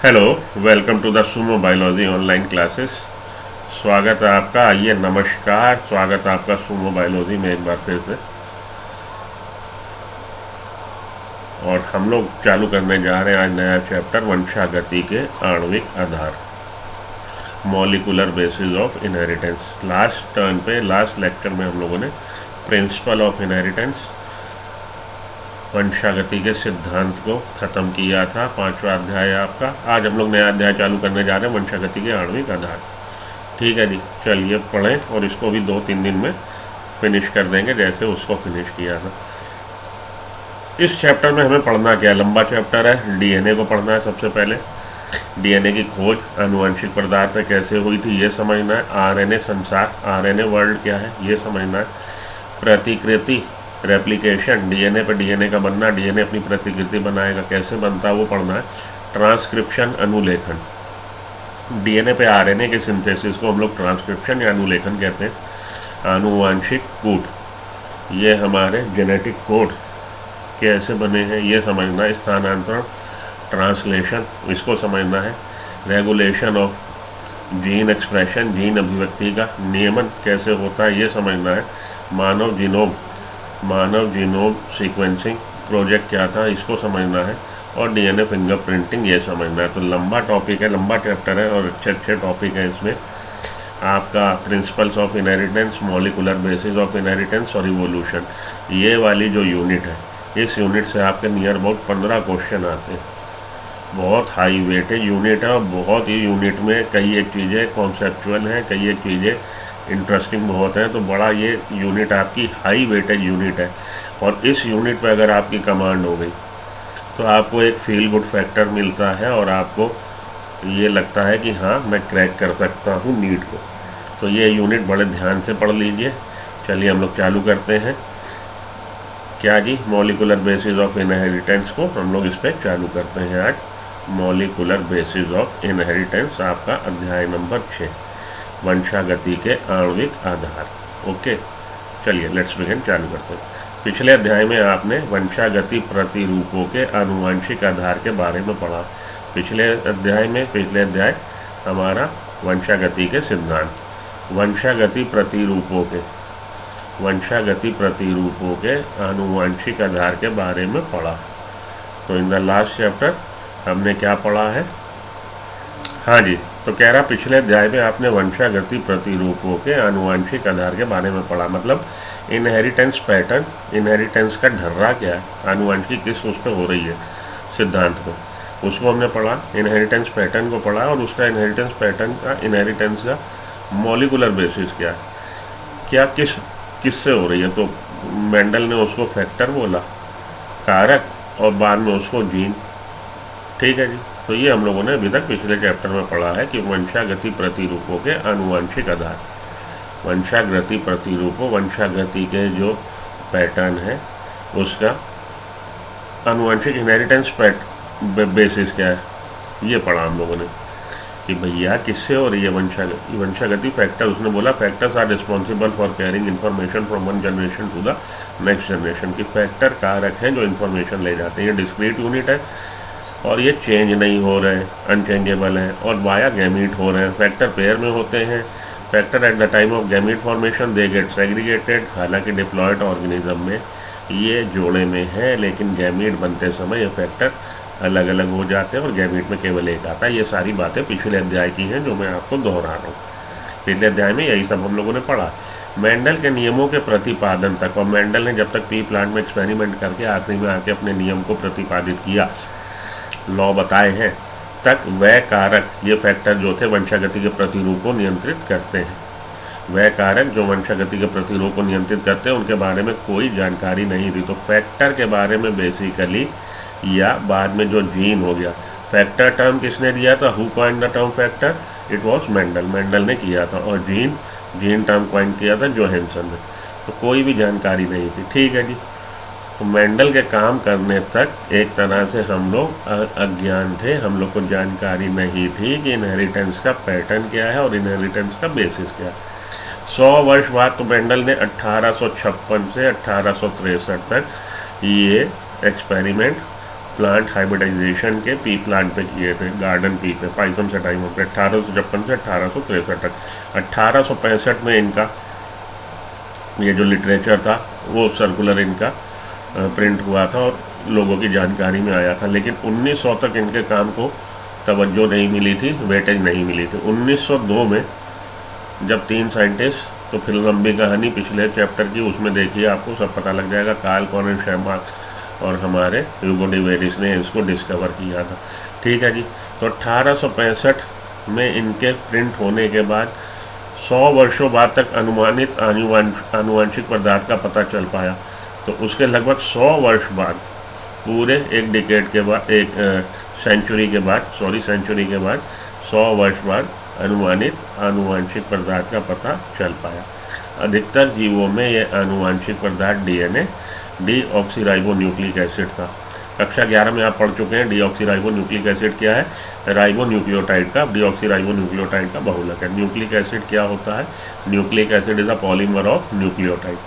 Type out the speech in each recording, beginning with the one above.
Hello, welcome to the Sumo biology online classes. स्वागत है आपका। आइए, नमस्कार, स्वागत है आपका सुमो बायोलॉजी में एक बार फिर से। और हम लोग चालू करने जा रहे हैं आज नया चैप्टर, वंशागति के आणविक आधार, molecular basis of inheritance. Last turn पे, लास्ट लेक्चर में हम लोगों ने प्रिंसिपल ऑफ इनहेरिटेंस, वंशागति के सिद्धांत को ख़त्म किया था। 5वां अध्याय आपका। आज हम लोग नया अध्याय चालू करने जा रहे हैं, वंशागति के आणविक आधार। ठीक है जी, चलिए पढ़ें और इसको भी 2-3 दिन में फिनिश कर देंगे जैसे उसको फिनिश किया था। इस चैप्टर में हमें पढ़ना क्या है? लंबा चैप्टर है। डीएनए को पढ़ना है सबसे पहले। डीएनए की खोज, आनुवंशिक पदार्थ कैसे हुई थी ये समझना है। आरएनए संसार, आरएनए वर्ल्ड क्या है ये समझना है। प्रतिकृति, रेप्लिकेशन, डीएनए पे डीएनए का बनना, डीएनए अपनी प्रतिकृति बनाएगा, कैसे बनता है वो पढ़ना है। ट्रांसक्रिप्शन, अनुलेखन, डीएनए पे आरएनए के सिंथेसिस को हम लोग ट्रांसक्रिप्शन या अनुलेखन कहते हैं। आनुवांशिक कूट, ये हमारे जेनेटिक कोड कैसे बने हैं ये समझना है। स्थानांतरण, ट्रांसलेशन, इसको समझना है। Regulation of gene expression, gene अभिव्यक्ति का नियमन कैसे होता है ये समझना है। मानव जीनोम सीक्वेंसिंग प्रोजेक्ट क्या था इसको समझना है। और डीएनए फिंगरप्रिंटिंग ये समझना है। तो लंबा टॉपिक है, लंबा चैप्टर है और अच्छे अच्छे टॉपिक है इसमें। आपका principles of inheritance, molecular basis of inheritance और इवोल्यूशन, ये वाली जो यूनिट है, इस यूनिट से आपके नियर अबाउट 15 क्वेश्चन आते हैं। बहुत हाई वेटेज यूनिट है और बहुत ही यूनिट में कई एक चीज़ें कॉन्सेप्चुअल हैं, कई एक चीज़ें इंटरेस्टिंग बहुत हैं। तो बड़ा ये यूनिट आपकी हाई वेटेज यूनिट है। और इस यूनिट पे अगर आपकी कमांड हो गई तो आपको एक फील गुड फैक्टर मिलता है और आपको ये लगता है कि हाँ, मैं क्रैक कर सकता हूँ नीट को। तो ये यूनिट बड़े ध्यान से पढ़ लीजिए। चलिए हम लोग चालू करते हैं। क्या जी? मॉलिकुलर बेसिस ऑफ इनहेरिटेंस को हम लोग इस पर चालू करते हैं आज। मॉलिकुलर बेसिस ऑफ इनहेरिटेंस, आपका अध्याय नंबर 6, वंशागति के आणविक आधार। ओके, चलिए लेट्स बिगिन, चालू करते हैं। पिछले अध्याय में आपने वंशागति प्रतिरूपों के आनुवंशिक आधार के बारे में पढ़ा। पिछले अध्याय हमारा वंशागति के सिद्धांत, वंशागति प्रतिरूपों के आनुवंशिक आधार के बारे में पढ़ा। तो इन द लास्ट चैप्टर हमने क्या पढ़ा है? हाँ जी, तो कह रहा पिछले अध्याय में आपने वंशागति प्रतिरूपों के आनुवंशिक आधार के बारे में पढ़ा। मतलब इनहेरिटेंस पैटर्न, इनहेरिटेंस का ढर्रा क्या है, आनुवंशिक किस उस पर हो रही है सिद्धांत पे, उसको हमने पढ़ा। इनहेरिटेंस पैटर्न को पढ़ा और उसका इनहेरिटेंस पैटर्न का, इनहेरिटेंस का मॉलिकुलर बेसिस क्या है, क्या किससे हो रही है। तो मेंडल ने उसको फैक्टर बोला, कारक, और बाद में उसको जीन। ठीक है जी, तो ये हम लोगों ने अभी तक पिछले चैप्टर में पढ़ा है कि वंशागति प्रतिरूपों के आनुवंशिक आधार, वंशागति प्रतिरूपों, वंशागति के जो पैटर्न है उसका आनुवंशिक इनहेरिटेंस बेसिस क्या है ये पढ़ा हम लोगों ने कि भैया किससे हो रही है वंशागति फैक्टर। उसने बोला factors are responsible for carrying information from one generation to the next generation. की फैक्टर कारक हैं जो इन्फॉर्मेशन ले जाते हैं। ये डिस्क्रीट यूनिट है और ये चेंज नहीं हो रहे हैं, अनचेंजेबल हैं और वाया गैमीट हो रहे हैं। फैक्टर पेयर में होते हैं। Factor at the time of gamete formation they get segregated. हालांकि डिप्लॉयड ऑर्गेनिज्म में ये जोड़े में है, लेकिन गैमीट बनते समय ये फैक्टर अलग अलग हो जाते हैं और गैमीट में केवल एक आता है। ये सारी बातें पिछले अध्याय की हैं जो मैं आपको दोहरा रहा हूँ। पिछले अध्याय में यही सब हम लोगों ने पढ़ा। मेंडल के नियमों के प्रतिपादन तक, और मेंडल ने जब तक पी प्लांट में एक्सपेरिमेंट करके आखिरी में आके अपने नियम को प्रतिपादित किया, लॉ बताए हैं, तक वह कारक, ये फैक्टर जो थे वंशागति के प्रतिरूप को नियंत्रित करते हैं। वह कारक जो वंशागति के प्रतिरूप को नियंत्रित करते हैं उनके बारे में कोई जानकारी नहीं थी। तो फैक्टर के बारे में बेसिकली, या बाद में जो जीन हो गया, फैक्टर टर्म किसने दिया था? Who coined the term factor? It was Mendel ने किया था। और जीन टर्म कॉइन किया था जोहानसन ने। तो कोई भी जानकारी नहीं थी। ठीक है जी, तो मेंडल के काम करने तक एक तरह से हम लोग अज्ञान थे, हम लोग को जानकारी नहीं थी कि इनहेरिटेंस का पैटर्न क्या है और इनहेरिटेंस का बेसिस क्या है। 100 वर्ष बाद तो मेंडल ने 1856 से 1863 तक ये एक्सपेरिमेंट प्लांट हाइब्रिडाइजेशन के पी प्लांट पे किए थे, गार्डन पी पे, पाइसम सेटाइमम पे, 1856 से 1863 तक। 1865 में इनका ये जो लिटरेचर था वो सर्कुलर इनका प्रिंट हुआ था और लोगों की जानकारी में आया था। लेकिन 1900 तक इनके काम को तवज्जो नहीं मिली थी, वेटेज नहीं मिली थी। 1902 में जब 3 साइंटिस्ट, तो फिर लंबी कहानी पिछले चैप्टर की उसमें देखिए, आपको सब पता लग जाएगा, कार्ल कॉर्न शैमाक और हमारे ह्यूगो डी वेरिस ने इसको डिस्कवर किया था। ठीक है जी। तो 1865 में इनके प्रिंट होने के बाद 100 वर्षों बाद तक अनुमानित आनुवंशिक पदार्थ का पता चल पाया। तो उसके लगभग 100 वर्ष बाद, पूरे एक डिकेड के बाद, एक सेंचुरी के बाद, 100 वर्ष बाद अनुमानित आनुवंशिक पदार्थ का पता चल पाया। अधिकतर जीवों में यह आनुवंशिक पदार्थ डीएनए डीऑक्सीराइबोन्यूक्लिक एसिड था। कक्षा 11 में आप पढ़ चुके हैं डीऑक्सीराइबोन्यूक्लिक एसिड क्या है, राइबोन्यूक्लियोटाइड का, डीऑक्सीराइबोन्यूक्लियोटाइड का बहुलक है। न्यूक्लिक एसिड क्या होता है, nucleic acid is a polymer of nucleotide.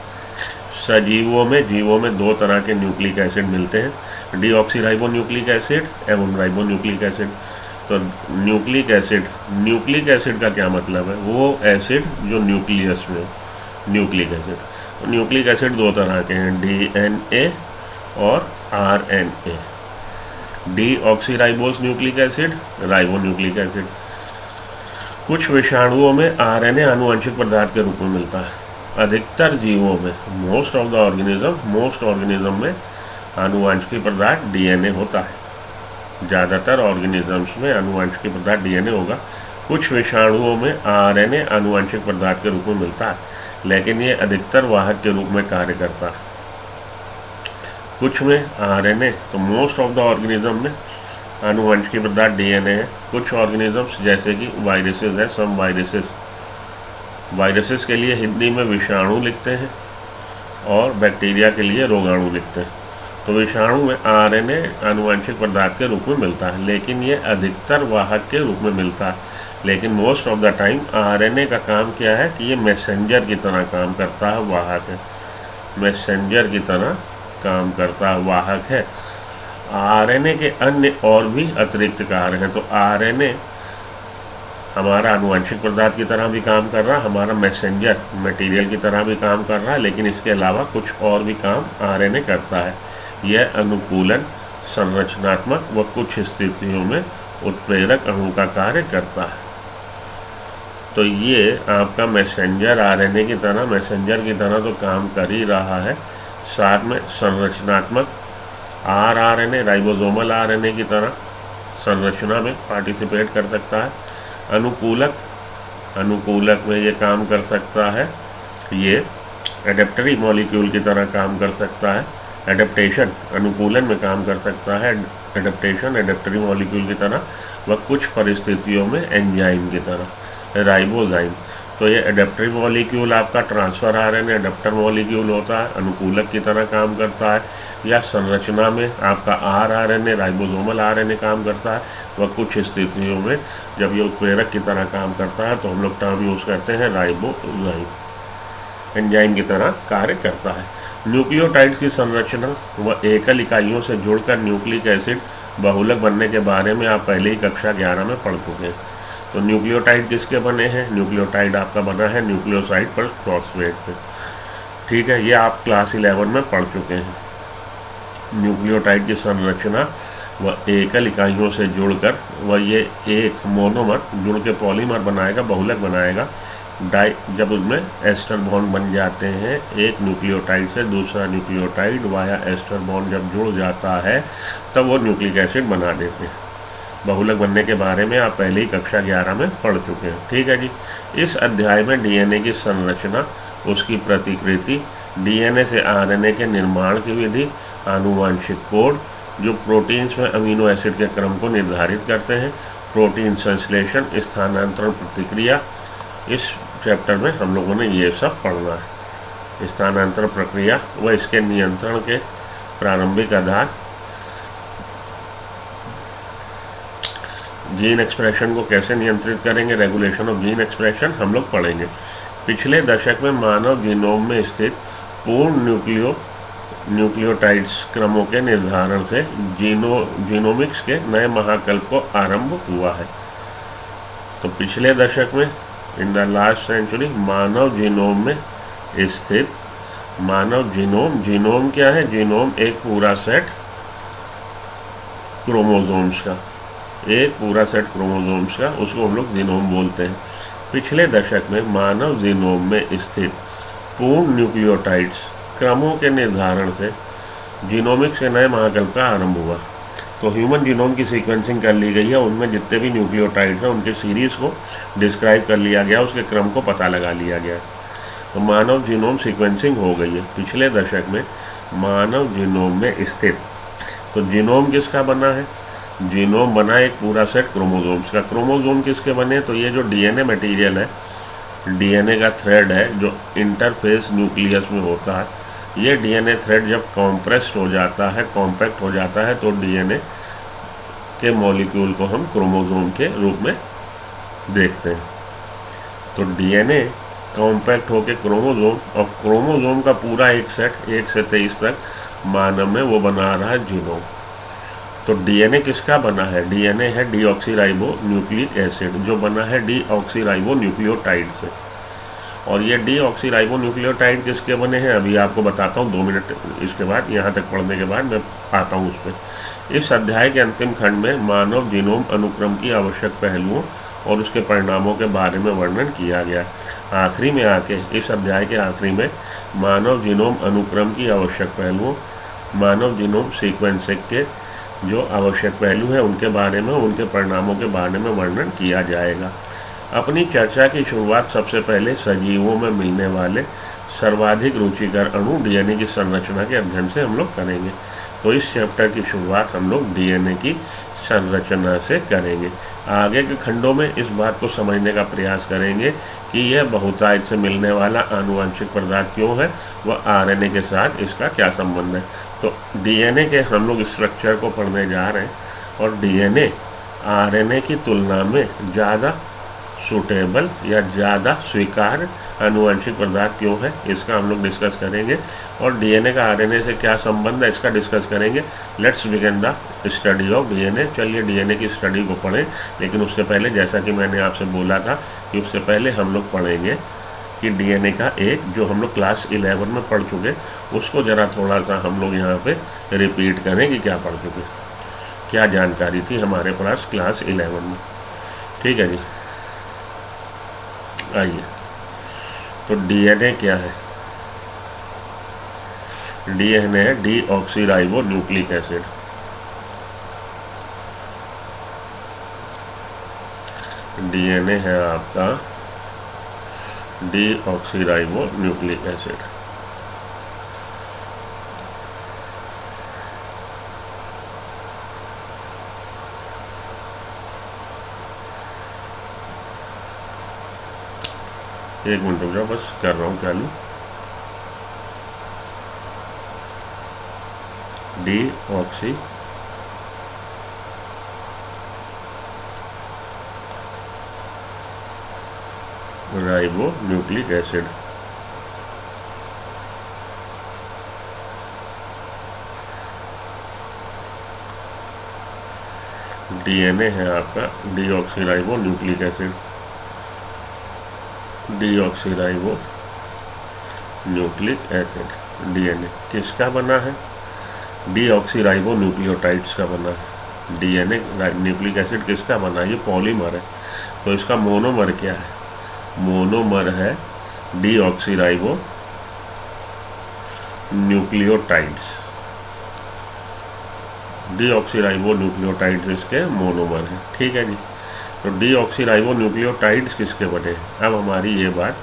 सजीवों में, जीवों में 2 तरह के न्यूक्लिक एसिड मिलते हैं, डीऑक्सीराइबोन्यूक्लिक एसिड एवं राइबोन्यूक्लिक एसिड। तो न्यूक्लिक एसिड का क्या मतलब है, वो एसिड जो न्यूक्लियस में, न्यूक्लिक एसिड। न्यूक्लिक एसिड 2 तरह के हैं, डीएनए और RNA. Deoxyribose nucleic acid, ribonucleic acid. कुछ विषाणुओं में आरएनए आनुवंशिक पदार्थ के रूप में मिलता है। अधिकतर जीवों में, मोस्ट ऑर्गेनिज्म में आनुवंशिक पदार्थ डीएनए होता है। ज़्यादातर ऑर्गेनिजम्स में आनुवंशिक पदार्थ डीएनए होगा। कुछ विषाणुओं में आरएनए आनुवंशिक पदार्थ के रूप में मिलता है, लेकिन ये अधिकतर वाहक के रूप में कार्य करता है। कुछ में आरएनए, तो मोस्ट ऑफ द ऑर्गेनिज्म में आनुवंशिक पदार्थ डीएनए है। कुछ ऑर्गेनिजम्स जैसे कि वायरसेस है, सम वायरसेस के लिए हिंदी में विषाणु लिखते हैं और बैक्टीरिया के लिए रोगाणु लिखते हैं। तो विषाणु में आरएनए आनुवंशिक पदार्थ के रूप में मिलता है, लेकिन ये अधिकतर वाहक के रूप में मिलता है। लेकिन most of the time RNA का काम क्या है कि ये मैसेंजर की तरह काम करता है, वाहक है, मैसेंजर की तरह काम करता है, वाहक है। आरएनए के अन्य और भी अतिरिक्त कार्य हैं। तो आरएनए हमारा आनुवंशिक पदार्थ की तरह भी काम कर रहा है, हमारा मैसेंजर मटेरियल की तरह भी काम कर रहा है, लेकिन इसके अलावा कुछ और भी काम आरएनए करता है। यह अनुकूलन, संरचनात्मक व कुछ स्थितियों में उत्प्रेरक अणु का कार्य करता है। तो ये आपका मैसेंजर आरएनए की तरह, मैसेंजर की तरह तो काम कर ही रहा है, साथ में संरचनात्मक आरएनए, राइबोसोमल आरएनए की तरह संरचना में पार्टिसिपेट कर सकता है। अनुकूलक में ये काम कर सकता है, ये एडेप्टरी मॉलिक्यूल की तरह काम कर सकता है। एडेप्टेशन, अनुकूलन में काम कर सकता है, एडेप्टेशन एडेप्टरी मॉलिक्यूल की तरह, व कुछ परिस्थितियों में एंजाइम की तरह, राइबोजाइम। तो ये एडेप्टरी मॉलिक्यूल आपका ट्रांसफर आरएनए एडेप्टर मॉलिक्यूल होता है, अनुकूलक की तरह काम करता है। या संरचना में आपका आरएनए, राइबोसोमल आरएनए काम करता है, व कुछ स्थितियों में जब ये उत्प्रेरक की तरह काम करता है तो हम लोग टर्म यूज़ करते हैं राइबोजाइम, एंजाइम की तरह कार्य करता है। न्यूक्लियोटाइड्स की संरचना व एकल इकाइयों से जुड़कर न्यूक्लिक एसिड बहुलक बनने के बारे में आप पहले ही कक्षा 11 में पढ़ चुके हैं। तो न्यूक्लियोटाइड किसके बने हैं, न्यूक्लियोटाइड आपका बना है न्यूक्लियोसाइड पर फॉस्फेट से। ठीक है, ये आप क्लास 11 में पढ़ चुके हैं। न्यूक्लियोटाइड की संरचना व एकल इकाइयों से जुड़कर व ये एक मोनोमर जुड़ के पॉलीमर बनाएगा, बहुलक बनाएगा। जब उसमें एस्टर बॉन्ड बन जाते हैं, एक न्यूक्लियोटाइड से दूसरा न्यूक्लियोटाइड वाया एस्टर बॉन्ड जब जुड़ जाता है तब वो न्यूक्लिक एसिड बना देते हैं। बहुलक बनने के बारे में आप पहले ही कक्षा 11 में पढ़ चुके हैं। ठीक है जी। इस अध्याय में डीएनए की संरचना, उसकी प्रतिकृति, डीएनए से आरएनए के निर्माण की विधि, आनुवांशिक कोड जो प्रोटीन्स में अमीनो एसिड के क्रम को निर्धारित करते हैं, प्रोटीन संश्लेषण, स्थानांतरण प्रतिक्रिया, इस चैप्टर में हम लोगों ने ये सब पढ़ना है। स्थानांतरण प्रक्रिया व इसके नियंत्रण के प्रारंभिक आधार, जीन एक्सप्रेशन को कैसे नियंत्रित करेंगे, रेगुलेशन ऑफ जीन एक्सप्रेशन हम लोग पढ़ेंगे। पिछले दशक में मानव जीनोम में स्थित पूर्ण न्यूक्लियोटाइड्स क्रमों के निर्धारण से जीनोमिक्स के नए महाकल्प को आरंभ हुआ है। तो पिछले दशक में, इन द लास्ट सेंचुरी, मानव जीनोम में स्थित मानव जीनोम क्या है? जीनोम एक पूरा सेट क्रोमोसोम्स का, एक पूरा सेट क्रोमोसोम्स का, उसको हम लोग जीनोम बोलते हैं। पिछले दशक में मानव जीनोम में स्थित पूर्ण न्यूक्लियोटाइड्स क्रमों के निर्धारण से जीनोमिक्स के नए महाकल्प का आरंभ हुआ। तो ह्यूमन जीनोम की सीक्वेंसिंग कर ली गई है, उनमें जितने भी न्यूक्लियोटाइड्स हैं उनके सीरीज़ को डिस्क्राइब कर लिया गया, उसके क्रम को पता लगा लिया गया। तो मानव जीनोम सीक्वेंसिंग हो गई है पिछले दशक में मानव जीनोम में स्थित। तो जीनोम किसका बना है? जीनोम बना एक पूरा सेट क्रोमोसोम्स का। क्रोमोसोम किसके बने? तो ये जो डीएनए मटेरियल है, डीएनए का थ्रेड है जो इंटरफेस न्यूक्लियस में होता है, ये डीएनए थ्रेड जब कॉम्प्रेस्ड हो जाता है, कॉम्पैक्ट हो जाता है, तो डीएनए के मॉलिक्यूल को हम क्रोमोसोम के रूप में देखते हैं। तो डीएनए कॉम्पैक्ट होकर क्रोमोसोम, और क्रोमोसोम का पूरा एक सेट 1 से 23 तक मानव में वो बना रहा है जीनोम। तो डीएनए किसका बना है? डीएनए है डीऑक्सीराइबो न्यूक्लिक एसिड, जो बना है डीऑक्सीराइबो न्यूक्लियोटाइड से। और ये डीऑक्सीराइबो न्यूक्लियोटाइड किसके बने हैं अभी आपको बताता हूँ, 2 मिनट इसके बाद, यहाँ तक पढ़ने के बाद मैं आता हूँ उस पर। इस अध्याय के अंतिम खंड में मानव जीनोम अनुक्रम की आवश्यक पहलुओं और उसके परिणामों के बारे में वर्णन किया गया। आखिरी में आके, इस अध्याय के आखिरी में मानव जीनोम अनुक्रम की आवश्यक पहलुओं, मानव जीनोम सीक्वेंसिंग के जो आवश्यक पहलू हैं उनके बारे में, उनके परिणामों के बारे में वर्णन किया जाएगा। अपनी चर्चा की शुरुआत सबसे पहले सजीवों में मिलने वाले सर्वाधिक रुचिकर अणु डीएनए की संरचना के अध्ययन से हम लोग करेंगे। तो इस चैप्टर की शुरुआत हम लोग डीएनए की संरचना से करेंगे। आगे के खंडों में इस बात को समझने का प्रयास करेंगे कि यह बहुतायत से मिलने वाला आनुवंशिक पदार्थ क्यों है, वह आरएनए के साथ इसका क्या संबंध है। तो डीएनए के हम लोग स्ट्रक्चर को पढ़ने जा रहे हैं, और डीएनए आरएनए की तुलना में ज़्यादा सूटेबल या ज़्यादा स्वीकार्य आनुवंशिक पदार्थ क्यों है, इसका हम लोग डिस्कस करेंगे। और डीएनए का आरएनए से क्या संबंध है, इसका डिस्कस करेंगे। Let's begin the study of DNA. चलिए डीएनए की स्टडी को पढ़ें, लेकिन उससे पहले, जैसा कि मैंने आपसे बोला था कि उससे पहले हम लोग पढ़ेंगे कि डीएनए का एक, जो हम लोग क्लास 11 में पढ़ चुके, उसको ज़रा थोड़ा सा हम लोग यहाँ पे रिपीट करें कि क्या पढ़ चुके, क्या जानकारी थी हमारे पास क्लास 11 में। ठीक है जी, आइए। तो डीएनए क्या है? डीएनए है डीऑक्सीराइबो न्यूक्लिक एसिड। डीएनए है आपका डीऑक्सीराइबो न्यूक्लिक एसिड। एक मिनट रुक जाओ, बस कर रहा हूँ चालू। Deoxy ribo nucleic acid. DNA है आपका deoxyribo nucleic acid. Deoxyribo nucleic acid DNA किसका बना है? डीऑक्सीराइबो न्यूक्लियोटाइड्स का बना है। डीएनए न्यूक्लिक एसिड किसका बना है? ये पॉलीमर है। तो इसका मोनोमर क्या है? मोनोमर है डीऑक्सीराइबो न्यूक्लियोटाइड्स। डीऑक्सीराइबो न्यूक्लियोटाइड्स इसके मोनोमर है। ठीक है जी। तो डीऑक्सीराइबो न्यूक्लियोटाइड्स किसके बने हैं? अब हमारी ये बात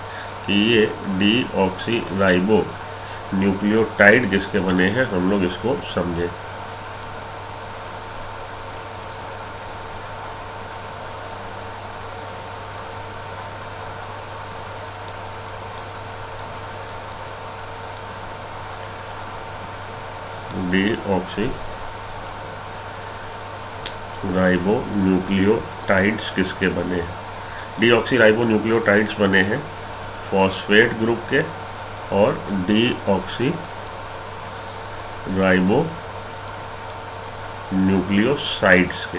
कि ये डीऑक्सीराइबो न्यूक्लियोटाइड किसके बने हैं, हम लोग इसको समझें। डीऑक्सी राइबो न्यूक्लियोटाइड्स किसके बने हैं? डीऑक्सीराइबो न्यूक्लियोटाइड्स बने हैं फॉस्फेट ग्रुप के और डीऑक्सी राइबो न्यूक्लियोसाइड्स के।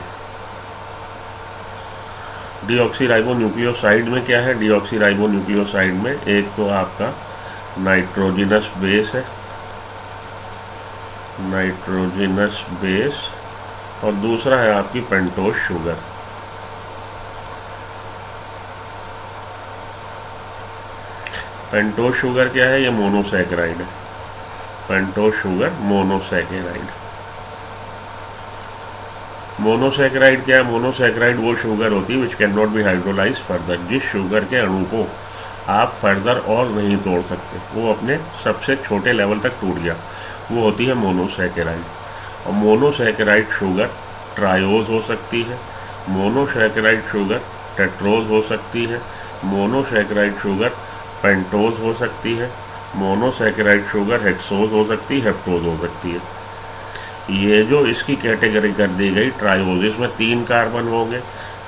डीऑक्सी राइबो न्यूक्लियोसाइड में क्या है? डीऑक्सी राइबो न्यूक्लियोसाइड में एक तो आपका नाइट्रोजिनस बेस है, नाइट्रोजिनस बेस, और दूसरा है आपकी पेंटोज शुगर। पेंटोज शुगर क्या है? ये मोनोसैकेराइड है। Pentose sugar monosaccharide. मोनोसैकेराइड क्या है? मोनोसैकेराइड वो शुगर होती है which can not be hydrolyse further, जिस शुगर के अणु को आप फर्दर और नहीं तोड़ सकते, वो अपने सबसे छोटे लेवल तक टूट गया, वो होती है मोनोसैकेराइड। और मोनोसैकेराइड शुगर ट्रायोज हो सकती है, मोनोसैकेराइड शुगर टेट्रोज हो सकती है, मोनोसैकेराइड शुगर पेंटोज हो सकती है, मोनोसैकेराइड शुगर हेक्सोज हो सकती है, हेप्टोज हो सकती है। ये जो इसकी कैटेगरी कर दी गई, ट्रायोज, इसमें 3 कार्बन होंगे,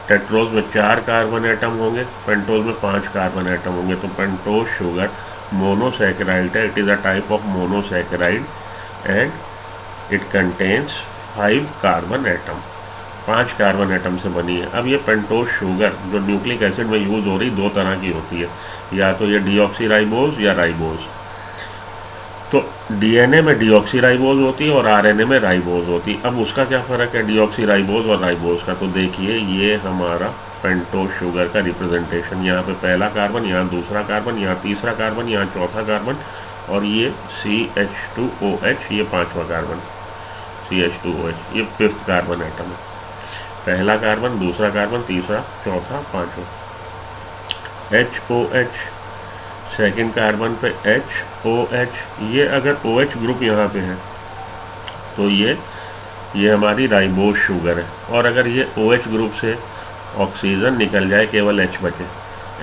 टेट्रोज में 4 कार्बन एटम होंगे, पेंटोज में 5 कार्बन एटम होंगे। तो पेंटोज शुगर मोनोसैकेराइड है, it is a type of monosaccharide and it contains 5 carbon atom, 5 carbon atom से बनी है। अब ये पेंटोज शुगर जो न्यूक्लिक एसिड में यूज़ हो रही 2 तरह की होती है, या तो ये डीऑक्सीराइबोज या राइबोज। तो डीएनए में डीऑक्सीराइबोज होती है और आरएनए में राइबोज होती है। अब उसका क्या फ़र्क है डीऑक्सीराइबोज और राइबोज का? तो देखिए ये हमारा पेंटोज शुगर का रिप्रेजेंटेशन, यहाँ पे पहला कार्बन, यहाँ दूसरा कार्बन, यहाँ तीसरा कार्बन, यहाँ चौथा कार्बन, और ये CH2OH, ये 5वां कार्बन, CH2OH, ये 5th कार्बन एटम है। पहला कार्बन, दूसरा कार्बन, तीसरा, चौथा, 5वां। HOH, सेकेंड कार्बन पे HOH, ये अगर OH ग्रुप यहाँ पे है तो ये हमारी राइबोज शुगर है, और अगर ये OH ग्रुप से ऑक्सीजन निकल जाए, केवल H बचे,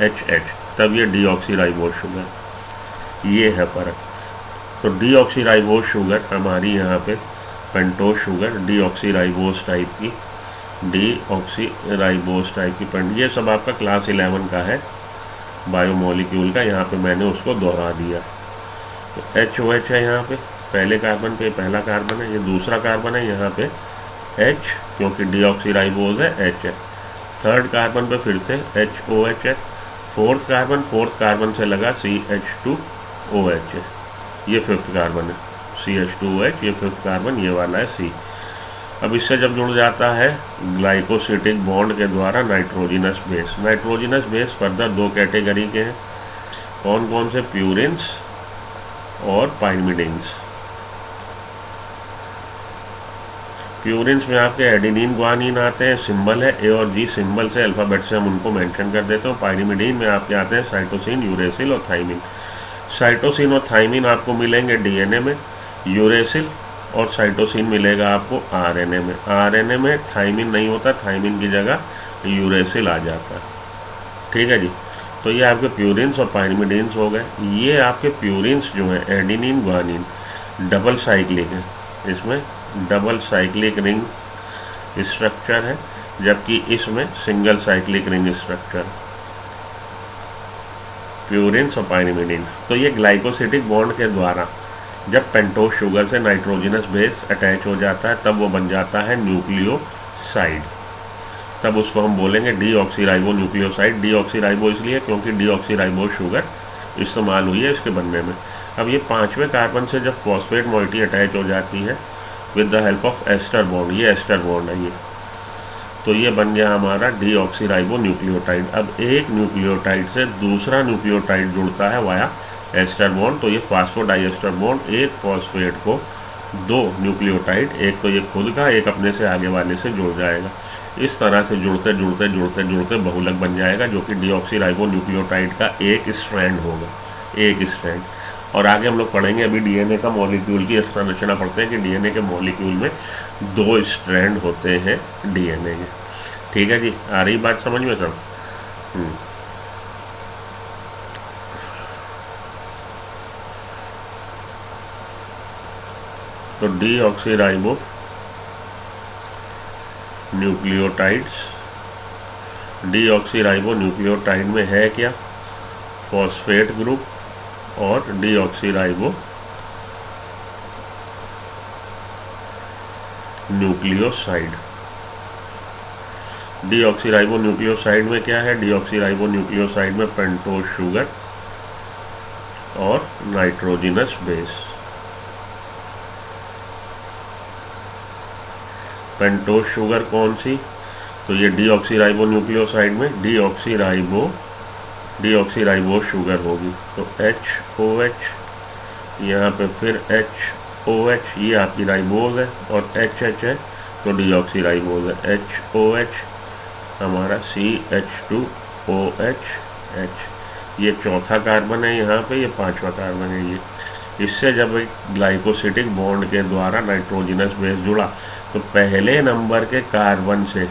HH, तब ये डीऑक्सीराइबोज शुगर। ये है फ़र्क। तो डीऑक्सीराइबोज शुगर हमारी यहाँ पे पेंटोज शुगर डीऑक्सीराइबोज टाइप की, डीऑक्सीराइबोज टाइप की ये सब आपका क्लास 11 का है बायोमोलिक्यूल का, यहाँ पे मैंने उसको दोहरा दिया। तो HOH है यहाँ पे, पहले कार्बन पे पहला कार्बन है, ये दूसरा कार्बन है, यहाँ पे H, क्योंकि डीऑक्सीराइबोज है, H है। थर्ड कार्बन पे फिर से HOH है। फोर्थ कार्बन से लगा CH2OH है, ये 5th कार्बन है, CH2OH, ये 5th कार्बन, ये वाला है C। अब इससे जब जुड़ जाता है ग्लाइकोसिटिक बॉन्ड के द्वारा nitrogenous base. Nitrogenous base further 2 category के हैं, कौन कौन से? प्यूरिन्स और पाइरिमिडिन्स। प्यूरिन्स में आपके एडेनिन ग्वानिन आते हैं, सिंबल है A और G, सिंबल से अल्फ़ाबेट से हम उनको मेंशन कर देते हैं। पाइरिमिडीन में आपके आते हैं साइटोसिन, यूरेसिल और थाइमिन। साइटोसिन और थाइमिन आपको मिलेंगे डीएनए में, यूरेसिल और साइटोसिन मिलेगा आपको आरएनए में। आरएनए में थाइमिन नहीं होता, थाइमिन की जगह यूरेसिल आ जाता है। ठीक है जी। तो ये आपके प्यूरिन्स और पाइरिमिडीन्स हो गए। ये आपके प्यूरिन्स जो हैं एडेनिन ग्वानिन डबल साइक्लिक है, इसमें डबल साइक्लिक रिंग स्ट्रक्चर है, जबकि इसमें single cyclic ring structure, purines और पाइरिमिडीन्स। तो ये ग्लाइकोसिटिक बॉन्ड के द्वारा जब पेंटोज शुगर से नाइट्रोजिनस बेस अटैच हो जाता है तब वो बन जाता है न्यूक्लियोसाइड। तब उसको हम बोलेंगे डीऑक्सीराइबो न्यूक्लियोसाइड। डीऑक्सीराइबो इसलिए क्योंकि डीऑक्सीराइबो शुगर इस्तेमाल हुई है इसके बनने में। अब ये 5वें कार्बन से जब फॉस्फेट मोइटी अटैच हो जाती है with the help of ester bond, ये एस्टर बॉन्ड है ये, तो ये बन गया हमारा डीऑक्सीराइबो न्यूक्लियोटाइड। अब एक न्यूक्लियोटाइड से दूसरा न्यूक्लियोटाइड जुड़ता है वाया एस्टर बॉन्ड, तो ये फास्फोडाइएस्टर बॉन्ड एक फॉस्फेट को 2 न्यूक्लियोटाइड, एक तो ये खुद का, एक अपने से आगे वाले से जुड़ जाएगा। इस तरह से जुड़ते जुड़ते जुड़ते जुड़ते बहुलक बन जाएगा, जो कि डीऑक्सीराइबो न्यूक्लियोटाइड का एक स्ट्रैंड होगा, एक स्ट्रैंड। और आगे हम लोग पढ़ेंगे, अभी डीएनए का मॉलिक्यूल की संरचना पढ़ते हैं कि डीएनए के मॉलिक्यूल में 2 स्ट्रैंड होते हैं डीएनए के। ठीक है जी, आ रही बात समझ में सब? तो डीऑक्सीराइबो न्यूक्लियोटाइड्स, डीऑक्सीराइबो न्यूक्लियोटाइड में है क्या? फॉस्फेट ग्रुप और डीऑक्सीराइबो न्यूक्लियोसाइड। डीऑक्सीराइबोन्यूक्लियोसाइड में क्या है? डीऑक्सीराइबोन्यूक्लियोसाइड में पेंटोज शुगर और नाइट्रोजिनस बेस। पेंटोज शुगर कौन सी? तो ये डीऑक्सीराइबोन्यूक्लियोसाइड में डीऑक्सीराइबो शुगर होगी। तो HOH, यहाँ पे फिर HOH, ये आपकी राइबोज है, और HH है तो डीऑक्सीराइबोज है। HOH हमारा CH2OH, ये चौथा कार्बन है यहाँ पे, ये पांचवा कार्बन है ये। इससे जब एक ग्लाइकोसिटिक बॉन्ड के द्वारा नाइट्रोजिनस बेस जुड़ा तो पहले नंबर के कार्बन से,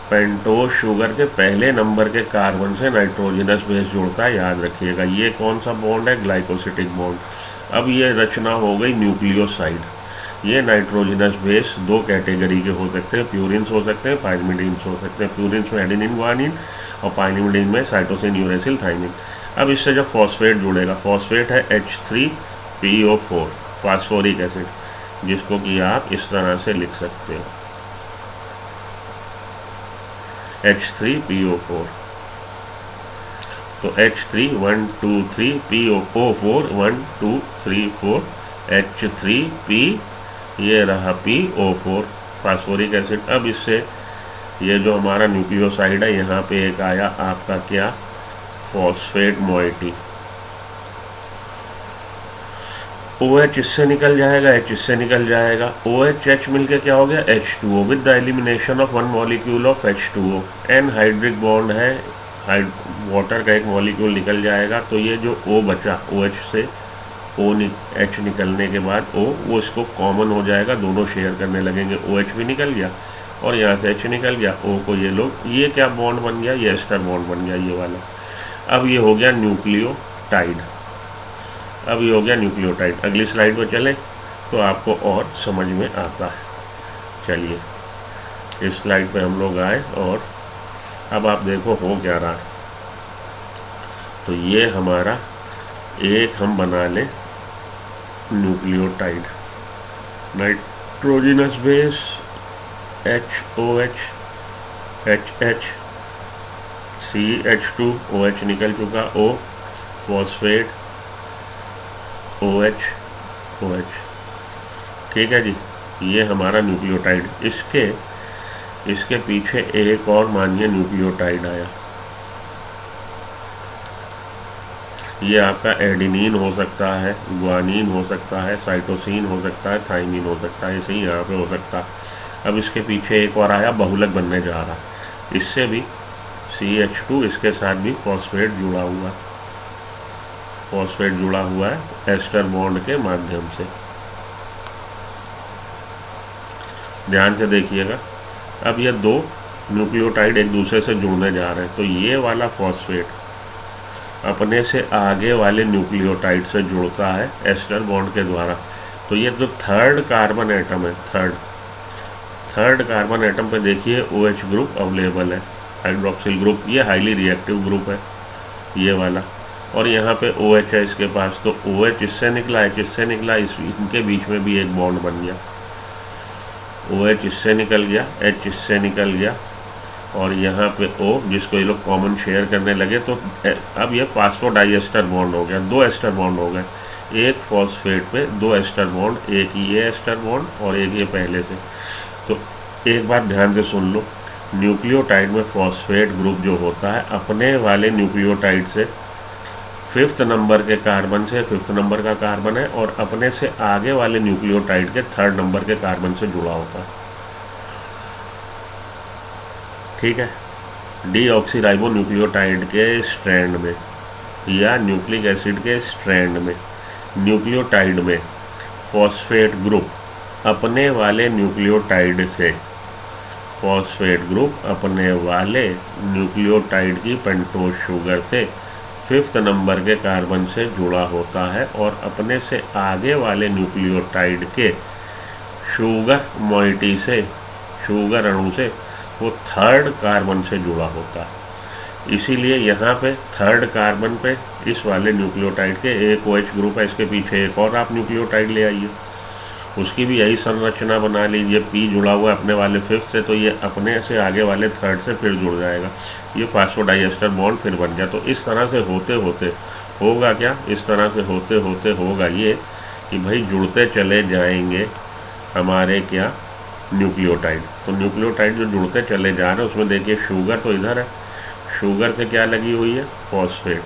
पेंटोज शुगर के पहले नंबर के कार्बन से नाइट्रोजिनस बेस जुड़ता है, याद रखिएगा। ये कौन सा बॉन्ड है? Glycosidic bond. अब ये रचना हो गई न्यूक्लियोसाइड। ये नाइट्रोजिनस बेस दो कैटेगरी के हो सकते हैं, प्यूरिन्स हो सकते हैं, पाइरिमिडीन्स हो सकते हैं। प्यूरिन्स में एडेनिन ग्वानिन और पाइरिमिडीन में साइटोसिन यूरेसिल थाइमिन। अब इससे जब फॉस्फेट जुड़ेगा, फॉस्फेट है H3PO4 फास्फोरिक एसिड, जिसको कि आप इस तरह से लिख सकते हो H3PO4। तो H3 1 2 3 PO4 1 2 3 4 H3P, ये रहा PO4 फास्फोरिक एसिड। अब इससे ये जो हमारा न्यूक्लियोसाइड है, यहाँ पे एक आया आपका क्या? Phosphate moiety. OH इससे निकल जाएगा, H इससे निकल जाएगा, OH H मिलके क्या हो गया? H2O with the elimination of one molecule of H2O। N hydric bond है, वाटर का एक मॉलिक्यूल निकल जाएगा, तो ये जो O बचा, OH से H निकलने के बाद O, वो इसको कॉमन हो जाएगा, दोनों शेयर करने लगेंगे। OH भी निकल गया और यहाँ से H निकल गया, O को ये लोग, ये क्या बॉन्ड बन गया? ये एस्टर बॉन्ड बन गया, ये वाला। अब ये हो गया न्यूक्लियोटाइड। अगली स्लाइड पर चले तो आपको और समझ में आता है। चलिए इस स्लाइड पे हम लोग आए और अब आप देखो हो क्या रहा है। तो ये हमारा एक हम बना लें nucleotide, nitrogenous base HOH, HH, CH2OH निकल चुका, O, फॉस्फेट OH, ठीक है जी। ये हमारा न्यूक्लियोटाइड। इसके पीछे एक और मानिए न्यूक्लियोटाइड आया। ये आपका एडिनिन हो सकता है, ग्वानिन हो सकता है, साइटोसिन हो सकता है, थाइमिन हो सकता है, ऐसे ही यहाँ पे हो सकता है। अब इसके पीछे एक और आया, बहुलक बनने जा रहा। इससे भी CH2, इसके साथ भी फॉस्फेट जुड़ा हुआ है एस्टर बॉन्ड के माध्यम से। ध्यान से देखिएगा। अब ये दो न्यूक्लियोटाइड एक दूसरे से जुड़ने जा रहे हैं, तो ये वाला फॉस्फेट अपने से आगे वाले न्यूक्लियोटाइड से जुड़ता है एस्टर बॉन्ड के द्वारा। तो ये जो थर्ड कार्बन एटम है, थर्ड कार्बन एटम पे देखिए OH ग्रुप अवेलेबल है, हाइड्रोक्सिल ग्रुप, ये हाईली रिएक्टिव ग्रुप है ये वाला। और यहाँ पे OH है इसके पास, तो OH इससे निकला, H इससे निकला, इनके बीच में भी एक बॉन्ड बन गया। OH इससे निकल गया, H इससे निकल गया, और यहाँ पे O, जिसको ये लोग कॉमन शेयर करने लगे, तो अब ये फास्फोडाइएस्टर बॉन्ड हो गया, दो एस्टर बॉन्ड हो गए। एक फॉस्फेट पे दो एस्टर बॉन्ड, एक ये एस्टर बॉन्ड और एक ये पहले से। तो एक बात ध्यान से सुन लो, न्यूक्लियोटाइड में फॉस्फेट ग्रुप जो होता है अपने वाले न्यूक्लियोटाइड से 5th नंबर के कार्बन से, 5th नंबर का कार्बन है, और अपने से आगे वाले न्यूक्लियोटाइड के 3rd नंबर के कार्बन से जुड़ा होता है। ठीक है। डीऑक्सीराइबोन्यूक्लियोटाइड के स्ट्रैंड में या न्यूक्लिक एसिड के स्ट्रैंड में, न्यूक्लियोटाइड में फॉस्फेट ग्रुप अपने वाले न्यूक्लियोटाइड से, फॉस्फेट ग्रुप अपने वाले न्यूक्लियोटाइड की पेंटोज शुगर से 5th नंबर के कार्बन से जुड़ा होता है, और अपने से आगे वाले न्यूक्लियोटाइड के शुगर मोइटी से, शुगर अणु से वो 3rd कार्बन से जुड़ा होता है। इसीलिए यहाँ पे 3rd कार्बन पे इस वाले न्यूक्लियोटाइड के एक OH ग्रुप है, इसके पीछे एक और आप न्यूक्लियोटाइड ले आइए, उसकी भी यही संरचना बना लीजिए, पी जुड़ा हुआ है अपने वाले फिफ्थ से, तो ये अपने से आगे वाले थर्ड से फिर जुड़ जाएगा, ये फास्फोडाइएस्टर बॉन्ड फिर बन गया। तो इस तरह से होते होते होगा क्या, इस तरह से होते होते होगा ये कि भाई जुड़ते चले जाएंगे हमारे क्या, न्यूक्लियोटाइड। तो न्यूक्लियोटाइड जो जुड़ते चले जा रहे हैं उसमें देखिए शुगर तो इधर है, शुगर से क्या लगी हुई है, फॉस्फेट,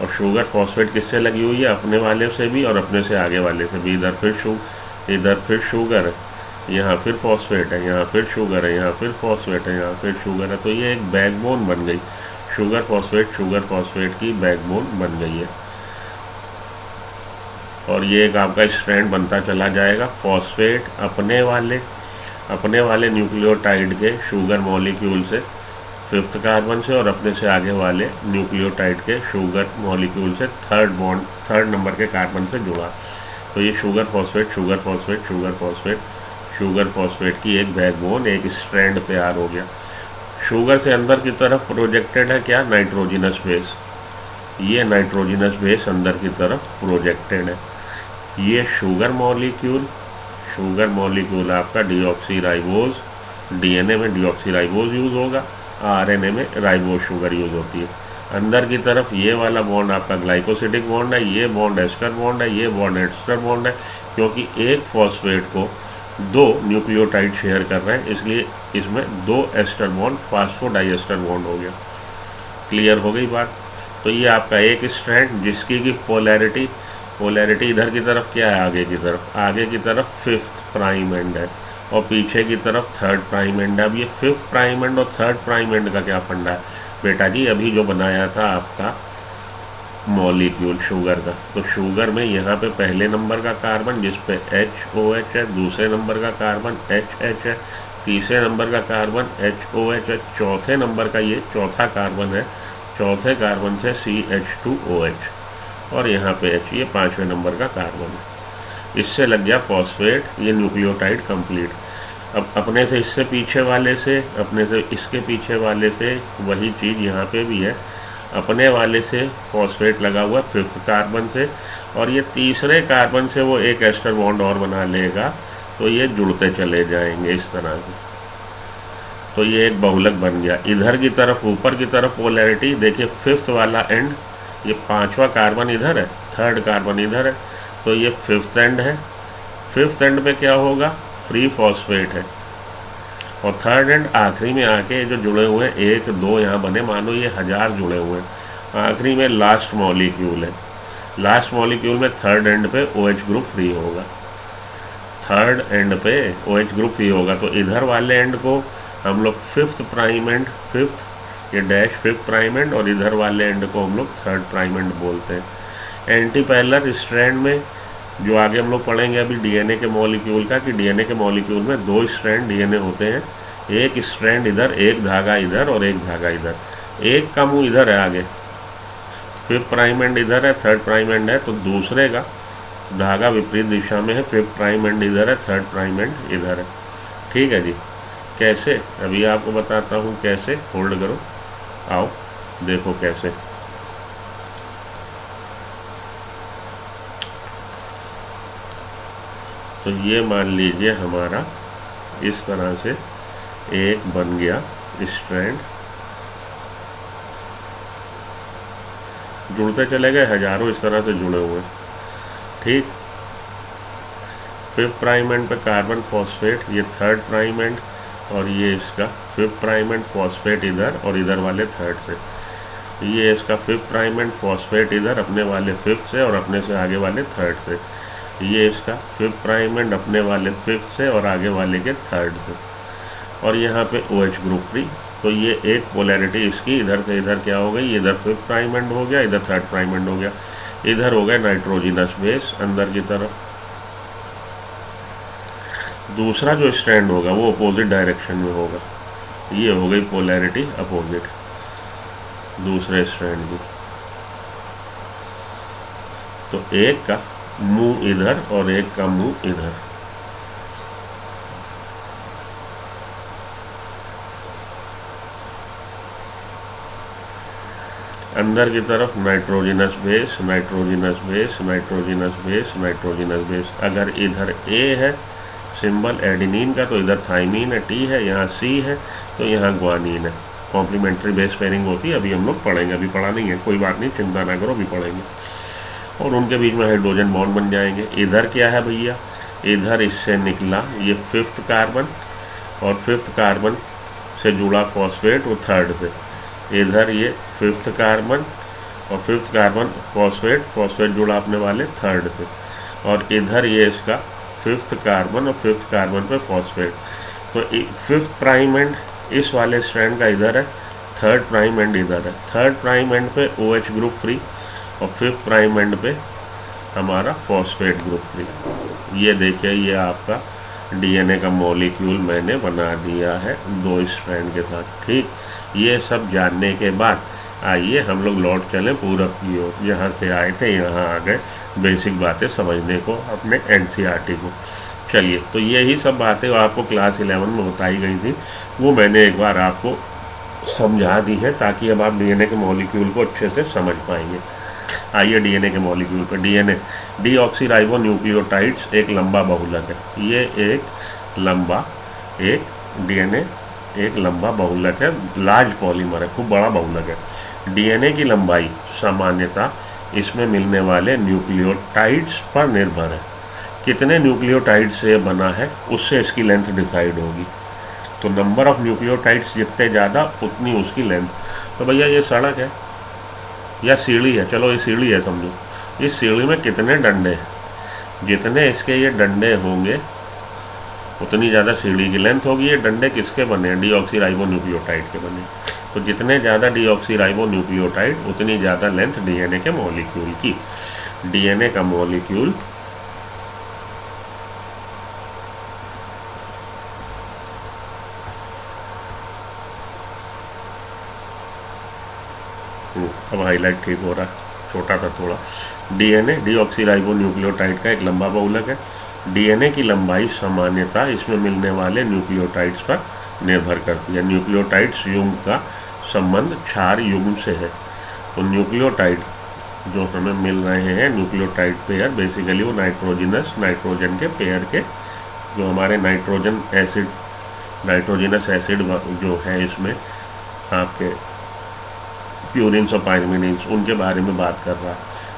और शुगर फॉस्फेट किससे लगी हुई है, अपने वाले से भी और अपने से आगे वाले से भी। इधर फिर शुगर है, यहाँ फिर फॉस्फेट है, यहाँ फिर शुगर है, यहाँ फिर फॉस्फेट है, यहाँ फिर शुगर है। तो ये एक बैकबोन बन गई, शुगर फॉस्फेट की बैकबोन बन गई है। और ये एक आपका स्ट्रैंड बनता चला जाएगा, फॉस्फेट अपने वाले न्यूक्लियोटाइड के शुगर मॉलिक्यूल से फिफ्थ कार्बन से, और अपने से आगे वाले न्यूक्लियोटाइड के शुगर मॉलिक्यूल से थर्ड नंबर के कार्बन से जुड़ा। तो ये शुगर फॉस्फेट की एक बैकबोन, एक स्ट्रैंड तैयार हो गया। शुगर से अंदर की तरफ प्रोजेक्टेड है क्या, नाइट्रोजिनस बेस, ये नाइट्रोजिनस बेस अंदर की तरफ प्रोजेक्टेड है। ये शुगर मॉलिक्यूल आपका डीऑक्सीराइबोज, डीएनए में डीऑक्सीराइबोज यूज़ होगा, आरएनए में राइबोज शुगर यूज़ होती है। अंदर की तरफ ये वाला बॉन्ड आपका ग्लाइकोसिडिक बॉन्ड है, ये बॉन्ड एस्टर बॉन्ड है, ये बॉन्ड एस्टर बॉन्ड है, क्योंकि एक फॉस्फेट को दो न्यूक्लियोटाइड शेयर कर रहे हैं, इसलिए इसमें दो एस्टर बॉन्ड फास्फोडाइएस्टर बॉन्ड हो गया। क्लियर हो गई बात। तो ये आपका एक स्ट्रैंड जिसकी की पोलैरिटी इधर की तरफ क्या है, आगे की तरफ फिफ्थ प्राइम एंड है, और पीछे की तरफ थर्ड प्राइम एंड है। अब ये फिफ्थ प्राइम एंड और थर्ड प्राइम एंड का क्या फंडा है बेटा जी, अभी जो बनाया था आपका मॉलिक्यूल शुगर का, तो शुगर में यहाँ पे पहले नंबर का कार्बन जिस पे HOH है, दूसरे नंबर का कार्बन HH है, तीसरे नंबर का कार्बन HOH है, चौथे नंबर का ये चौथा कार्बन है, चौथे कार्बन से CH2OH, और यहाँ पे H, ये पाँचवें नंबर का कार्बन है। इससे लग गया फॉस्फेट, ये न्यूक्लियोटाइड कंप्लीट। अब अपने से इससे पीछे वाले से, अपने से इसके पीछे वाले से वही चीज़ यहाँ पे भी है, अपने वाले से फॉस्फेट लगा हुआ फिफ्थ कार्बन से, और ये तीसरे कार्बन से वो एक एस्टर बॉन्ड और बना लेगा, तो ये जुड़ते चले जाएंगे इस तरह से। तो ये एक बहुलक बन गया। इधर की तरफ ऊपर की तरफ पोलैरिटी देखिए, फिफ्थ वाला एंड, ये पांचवा कार्बन इधर है, थर्ड कार्बन इधर है, तो ये फिफ्थ एंड है। फिफ्थ एंड पे क्या होगा, फ्री फॉस्फेट है, और थर्ड एंड आखिरी में आके जो जुड़े हुए हैं, एक दो यहाँ बने, मानो ये 1000 जुड़े हुए हैं। आखिरी में लास्ट मॉलिक्यूल है, लास्ट मॉलिक्यूल में थर्ड एंड पे OH ग्रुप फ्री होगा, थर्ड एंड पे OH ग्रुप फ्री होगा। तो इधर वाले एंड को हम लोग फिफ्थ प्राइम एंड, फिफ्थ ये डैश फिफ्थ प्राइम एंड, और इधर वाले एंड को हम लोग थर्ड प्राइम एंड बोलते हैं। एंटीपैरेलल स्ट्रैंड में जो आगे हम लोग पढ़ेंगे अभी डीएनए के मॉलिक्यूल का, कि डीएनए के मॉलिक्यूल में दो स्ट्रैंड डीएनए होते हैं, एक स्ट्रैंड इधर, एक धागा इधर और एक धागा इधर, एक का मुंह इधर है आगे, फिफ्थ प्राइम एंड इधर है, थर्ड प्राइम एंड है, तो दूसरे का धागा विपरीत दिशा में है, फिफ्थ प्राइम एंड इधर है, थर्ड प्राइम एंड इधर है। ठीक है जी, कैसे, अभी आपको बताता हूँ कैसे, होल्ड करो, आओ देखो कैसे। तो ये मान लीजिए हमारा इस तरह से एक बन गया स्ट्रैंड, जुड़ते चले गए, हजारों इस तरह से जुड़े हुए। ठीक, फिफ्थ प्राइम एंड पे कार्बन फॉस्फेट, ये थर्ड प्राइम एंड, और ये इसका फिफ्थ प्राइम एंड फॉस्फेट इधर, और इधर वाले थर्ड से, ये इसका फिफ्थ प्राइम एंड फॉस्फेट इधर अपने वाले फिफ्थ से और अपने से आगे वाले थर्ड से, ये इसका फिफ्थ प्राइम एंड अपने वाले फिफ्थ से और आगे वाले के थर्ड से, और यहाँ पे OH ग्रुप फ्री। तो ये एक पोलैरिटी इसकी इधर से इधर क्या हो गई, इधर फिफ्थ प्राइम एंड हो गया, इधर थर्ड प्राइम एंड हो गया, इधर हो गया नाइट्रोजिनस बेस अंदर की तरफ। दूसरा जो स्ट्रैंड होगा वो अपोजिट डायरेक्शन में होगा, ये हो गई पोलैरिटी अपोजिट दूसरे स्ट्रैंड की। तो एक का मुंह इधर और एक का मुंह इधर, अंदर की तरफ nitrogenous base, nitrogenous base, nitrogenous base, nitrogenous base. अगर इधर ए है सिंबल एडिनिन का तो इधर थाइमीन है, टी है, यहाँ सी है तो यहाँ ग्वानीन है। कॉम्प्लीमेंट्री बेस पेयरिंग होती है, अभी हम लोग पढ़ेंगे, अभी पढ़ा नहीं है, कोई बात नहीं, चिंता ना करो, अभी पढ़ेंगे। और उनके बीच में हाइड्रोजन बॉन्ड बन जाएंगे। इधर क्या है भैया, इधर इससे निकला ये 5th कार्बन, और 5th कार्बन से जुड़ा फॉस्फेट वो 3rd से। इधर ये 5th कार्बन और 5th कार्बन फॉस्फेट, फॉस्फेट जुड़ा अपने वाले 3rd से। और इधर ये इसका 5th कार्बन और 5th कार्बन पे फॉस्फेट। तो 5th प्राइम एंड इस वाले स्ट्रैंड का इधर है, 3rd प्राइम एंड इधर है। 3rd प्राइम एंड पे OH ग्रुप फ्री और 5th प्राइम एंड पे हमारा फॉस्फेट ग्रुप फ्री। ये देखिए, ये आपका DNA का मॉलिक्यूल मैंने बना दिया है 2 स्ट्रैंड के साथ। ठीक, ये सब जानने के बाद आइए हम लोग लौट चलें पूरब की ओर। जहाँ से आए थे यहाँ आ गए बेसिक बातें समझने को अपने NCERT को। चलिए, तो यही सब बातें आपको क्लास 11 में बताई गई थी, वो मैंने एक बार आपको समझा दी है ताकि अब आप DNA के मॉलिक्यूल को अच्छे से समझ पाएंगे। आइए DNA के मॉलिक्यूल पर। DNA डीऑक्सीराइबो न्यूक्लियोटाइड्स एक लंबा बहुलक है। ये एक लंबा DNA एक लंबा बहुलक है, लार्ज पॉलीमर है, खूब बड़ा बहुलक है। DNA की लंबाई सामान्यतः इसमें मिलने वाले न्यूक्लियोटाइड्स पर निर्भर है। कितने न्यूक्लियोटाइड से बना है उससे इसकी लेंथ डिसाइड होगी। तो नंबर ऑफ न्यूक्लियोटाइड्स जितने ज़्यादा उतनी उसकी लेंथ। तो भैया ये सड़क है या सीढ़ी है, चलो ये सीढ़ी है समझो, इस सीढ़ी में कितने डंडे हैं, जितने इसके ये डंडे होंगे उतनी ज़्यादा सीढ़ी की लेंथ होगी। ये डंडे किसके बने हैं, डीऑक्सीराइबो न्यूक्लियोटाइड के बने। तो जितने ज़्यादा डीऑक्सीराइबो न्यूक्लियोटाइड उतनी ज़्यादा लेंथ DNA के मॉलिक्यूल की। DNA का मॉलिक्यूल अब हाईलाइट ठीक हो रहा है, छोटा था थोड़ा। DNA डीऑक्सीराइबो न्यूक्लियोटाइड का एक लंबा बहुलक है। DNA की लंबाई सामान्यतः इसमें मिलने वाले न्यूक्लियोटाइड्स पर निर्भर करती है। न्यूक्लियोटाइड्स युग्म का संबंध क्षार युग्म से है। तो न्यूक्लियोटाइड जो हमें मिल रहे हैं, न्यूक्लियोटाइड पेयर, बेसिकली वो नाइट्रोजन के पेयर के, जो हमारे नाइट्रोजनस एसिड जो है इसमें आपके प्यूरिन्स और पायरिमिडीन्स, उनके बारे में बात कर रहा है।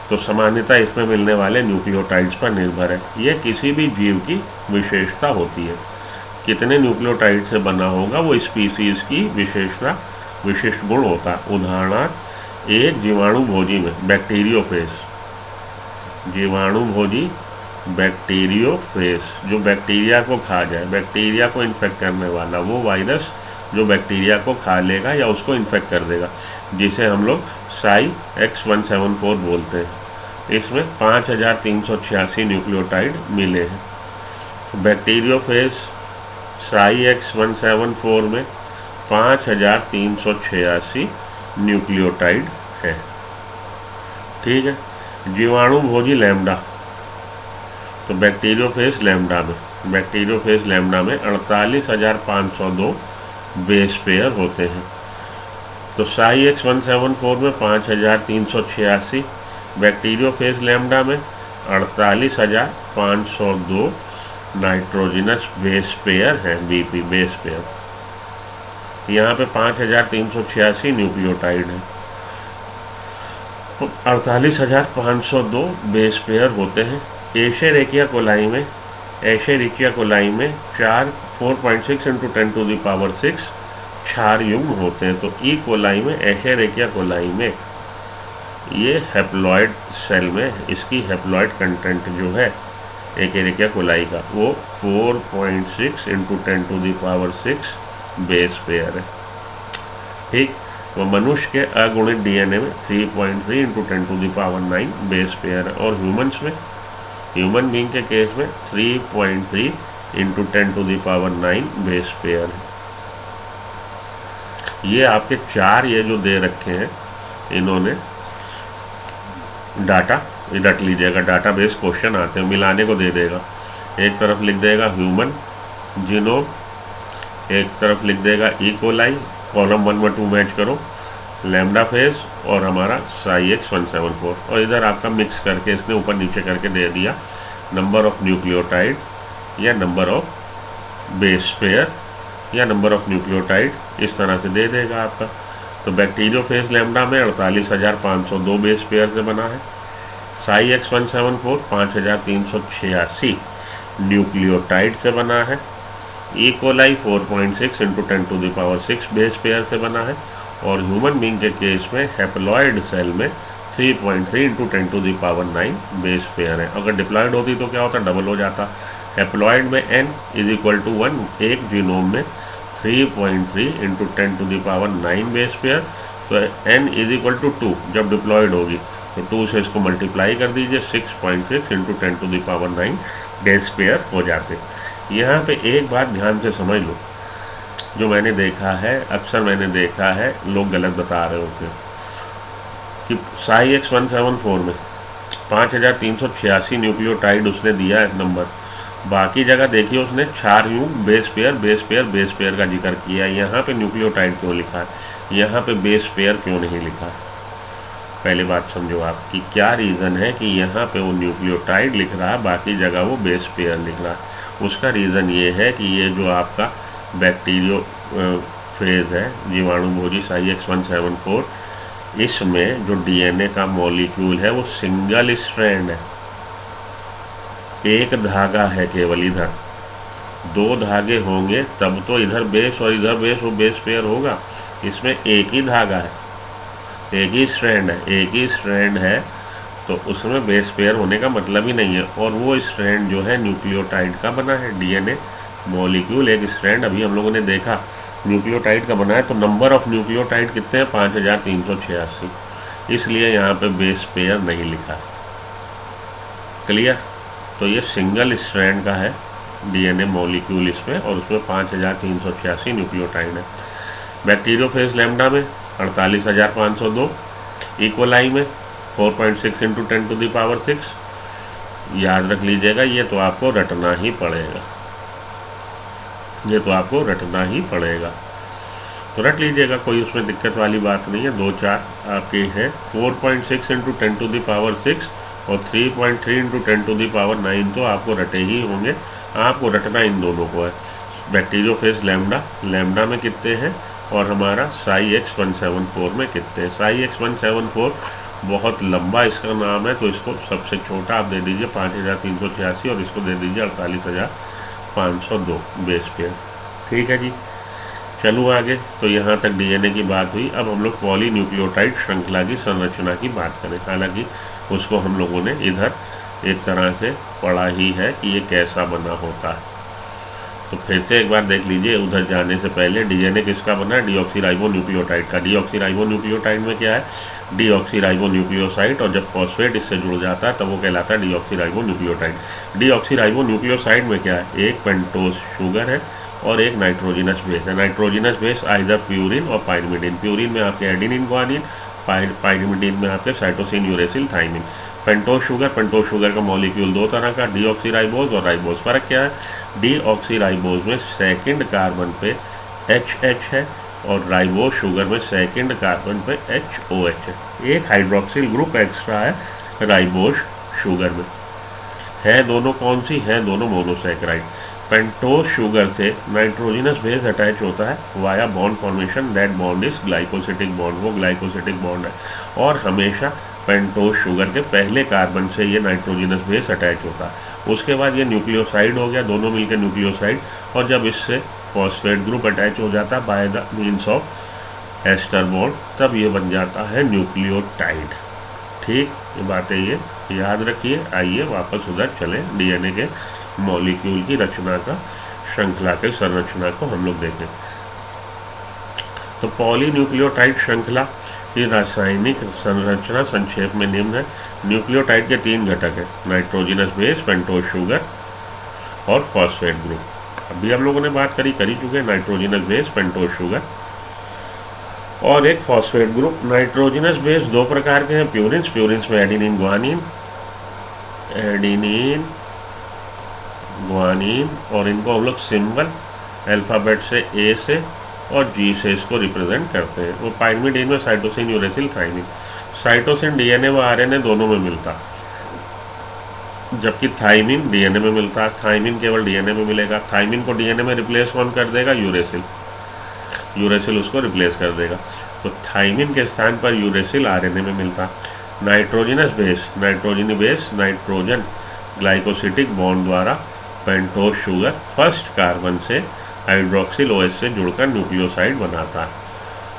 तो सामान्यतः इसमें मिलने वाले न्यूक्लियोटाइड्स पर निर्भर है। यह किसी भी जीव की विशेषता होती है। कितने न्यूक्लियोटाइड से बना होगा वो स्पीसीज की विशिष्ट गुण होता है। उदाहरणार्थ एक जीवाणुभोजी में बैक्टीरियोफेज जो बैक्टीरिया को खा जाए, बैक्टीरिया को इन्फेक्ट करने वाला वो वायरस जो बैक्टीरिया को खा लेगा या उसको इन्फेक्ट कर देगा, जिसे हम लोग SciX174 बोलते हैं। इसमें 5386 न्यूक्लियोटाइड मिले हैं। बैक्टीरियोफेज SciX174 में 5386 न्यूक्लियोटाइड है। ठीक है। जीवाणुभोजी लैम्डा, तो बैक्टीरियोफेज लैम्डा में 48502 बेस पेयर होते हैं। तो SciX174 में 5386, बैक्टीरियोफेज लैम्डा में 48502 नाइट्रोजनस बेस पेयर हैं, BP बेस पेयर। यहाँ पे 5386 न्यूक्लियोटाइड हैं। 48502 बेस पेयर होते हैं। एशेरिचिया कोलाई में 4.6 × 10⁶ क्षार युग्म होते हैं। तो ई कोलाई में, एशेरिचिया कोलाई में, ये हैप्लॉइड सेल में इसकी हैप्लॉइड कंटेंट जो है एशेरिचिया कोलाई का वो 4.6 × 10⁶ बेस पेयर है। ठीक। वो मनुष्य के अगुणित DNA में 3.3 × 10⁹ बेस पेयर है। और ह्यूमन बीइंग के केस में 3.3 × 10⁹ बेस पेयर है। ये आपके 4 ये जो दे रखे हैं इन्होंने डाटा, ये रट लीजिएगा, डाटा बेस क्वेश्चन आते हैं, मिलाने को दे देगा। एक तरफ लिख देगा ह्यूमन जीनोम, एक तरफ लिख देगा ई कोलाई, कॉलम 1 में 2 मैच करो, लैम्डा फेज और हमारा साई एक्स 174, और इधर आपका मिक्स करके इसने ऊपर नीचे करके दे दिया नंबर ऑफ न्यूक्लियोटाइड या नंबर ऑफ बेस पेयर या नंबर ऑफ न्यूक्लियोटाइड, इस तरह से दे देगा आपका। तो बैक्टीरियोफेज लैम्डा में 48,502 बेस पेयर से बना है। साई एक्स 174 5,386 न्यूक्लियोटाइड से बना है। E coli 4.6 into 10⁻6 base pair से बना है। और ह्यूमन बींग के केस में हैप्लॉयड सेल में 3.3 इंटू 10⁻9 बेस पेयर है। अगर डिप्लॉयड होती तो क्या होता, डबल हो जाता। हैप्लॉयड में n इज इक्वल टू 1, एक जीनोम में 3.3 इंटू 10⁻9 बेस पेयर, तो n इज इक्वल टू 2 जब डिप्लॉयड होगी, तो 2 से इसको मल्टीप्लाई कर दीजिए, 6.6 इंटू 10⁻9 बेस पेयर हो जाते। यहाँ पे एक बात ध्यान से समझ लो, जो मैंने देखा है, अक्सर मैंने देखा है लोग गलत बता रहे होते हैं कि साई एक्स 174 में 5,386 न्यूक्लियोटाइड उसने दिया है नंबर, बाकी जगह देखिए उसने 4 यूँ base pair base pair base pair का जिक्र किया है। यहाँ पे न्यूक्लियोटाइड क्यों लिखा है, यहाँ पे बेस पेयर क्यों नहीं लिखा है? पहले बात समझो आप कि क्या रीज़न है कि यहाँ पे वो न्यूक्लियोटाइड लिख रहा है, बाकी जगह वो बेस पेयर लिख रहा है। उसका रीज़न ये है कि ये जो आपका बैक्टीरियो फेज है, जीवाणुभोजी साई एक्स 174, इसमें जो डीएनए का मॉलिक्यूल है वो सिंगल स्ट्रैंड है, एक धागा है केवल। इधर 2 धागे होंगे तब तो इधर बेस और इधर बेस, वो बेस पेयर होगा। इसमें एक ही धागा है, एक ही स्ट्रैंड है, एक ही स्ट्रैंड है, तो उसमें बेस पेयर होने का मतलब ही नहीं है। और वो स्ट्रैंड जो है न्यूक्लियोटाइड का बना है, डीएनए मॉलिक्यूल एक स्ट्रैंड अभी हम लोगों ने देखा न्यूक्लियोटाइड का बना है। तो नंबर ऑफ न्यूक्लियोटाइड कितने हैं, 5,386, इसलिए यहाँ पे बेस पेयर नहीं लिखा। क्लियर? तो ये सिंगल स्ट्रैंड का है डीएनए मॉलिक्यूल इसमें, और उसमें 5,386 न्यूक्लियोटाइड है। बैक्टीरियोफेज लैम्डा में 48,502, इकोलाई में 4.6 इंटू 10⁻6। याद रख लीजिएगा, ये तो आपको रटना ही पड़ेगा, ये तो आपको रटना ही पड़ेगा, तो रट लीजिएगा, कोई उसमें दिक्कत वाली बात नहीं है। 2-4 आपके हैं। 4.6 इंटू 10⁻6 और 3.3 इंटू 10⁻9 तो आपको रटे ही होंगे, आपको रटना इन दोनों को है। बैक्टीरियोफेज लैम्डा में कितने हैं, और हमारा साई एक्स 174 में कितने हैं। साई एक्स 174 बहुत लंबा इसका नाम है, तो इसको सबसे छोटा आप दे दीजिए 5,386, और इसको दे दीजिए 48,502 बेस पेयर। ठीक है जी, चलूँ आगे। तो यहाँ तक डीएनए की बात हुई। अब हम लोग पॉलीन्यूक्लियोटाइड श्रृंखला की संरचना की बात करें। हालांकि उसको हम लोगों ने इधर एक तरह से पढ़ा ही है कि ये कैसा बना होता है, तो फिर से एक बार देख लीजिए। उधर जाने से पहले डीएनए किसका बना है, डीऑक्सीराइबोन्यूक्लियोटाइड का। डीऑक्सीराइबोन्यूक्लियोटाइड में क्या है, डीऑक्सीराइबोन्यूक्लियोसाइड, और जब फॉस्फेट इससे जुड़ जाता है तब वो कहलाता है डीऑक्सीराइबोन्यूक्लियोटाइड। डीऑक्सीराइबोन्यूक्लियोसाइड में क्या है, एक पेंटोस शुगर है और एक नाइट्रोजिनस बेस है। नाइट्रोजिनस बेस आइदर प्यूरिन और पाइरिमिडिन। प्यूरिन में आपके एडिनिन ग्वानिन, पाइरिमिडिन में आपके cytosine uracil thymine. Pentose sugar का मॉलिक्यूल 2 तरह का, डीऑक्सीराइबोज और राइबोज। फ़र्क क्या है, डीऑक्सीराइबोज में सेकंड कार्बन पे HH है, और राइबोज शुगर में सेकंड कार्बन पे HOH है। एक हाइड्रोक्सिल ग्रुप एक्स्ट्रा है राइबोज शुगर में। है दोनों कौन सी हैं, दोनों मोनोसैकेराइड। पेंटोस शुगर से नाइट्रोजिनस बेस अटैच होता है via bond formation, that bond is glycosidic bond, वो ग्लाइकोसिटिक बॉन्ड है। और हमेशा पेंटोस शुगर के पहले कार्बन से ये नाइट्रोजिनस बेस अटैच होता है। उसके बाद ये न्यूक्लियोसाइड हो गया, दोनों मिलकर न्यूक्लियोसाइड, और जब इससे फॉस्फेट ग्रुप अटैच हो जाता है by the means of ester bond, तब ये बन जाता है न्यूक्लियोटाइड। ठीक, ये बातें ये याद रखिए। आइए वापस उधर चलें, डीएनए के मॉलिक्यूल की रचना का, श्रृंखला के संरचना को हम लोग देखें। तो पॉलीन्यूक्लियोटाइड श्रृंखला की रासायनिक संरचना संक्षेप में निम्न है। न्यूक्लियोटाइड के 3 घटक हैं, नाइट्रोजिनस बेस, पेंटोस शुगर और फॉस्फेट ग्रुप। अभी हम लोगों ने बात करी चुके हैं, नाइट्रोजिनस बेस, पेंटोस शुगर और एक फॉस्फेट ग्रुप। नाइट्रोजिनस बेस 2 प्रकार के हैं, प्यूरिन्स में एडिनिन ग्वानिन, और इनको हम लोग सिंबल अल्फ़ाबेट से A से और जी से इसको रिप्रेजेंट करते हैं। वो पाइरिमिडीन में cytosine, uracil, thymine. Cytosine DNA व आरएनए दोनों में मिलता, जबकि थाइमिन डीएनए में मिलता है। थाइमिन केवल डीएनए में मिलेगा। थाइमिन को डीएनए में रिप्लेस कौन कर देगा? यूरेसिल। यूरेसिल उसको रिप्लेस कर देगा। तो थाइमिन के स्थान पर यूरेसिल आरएनए में मिलता। नाइट्रोजनस बेस, नाइट्रोजनी बेस नाइट्रोजन ग्लाइकोसिटिक बॉन्ड द्वारा पेंटोज शुगर फर्स्ट कार्बन से हाइड्रोक्सिल OH से जुड़कर न्यूक्लियोसाइड बनाता है।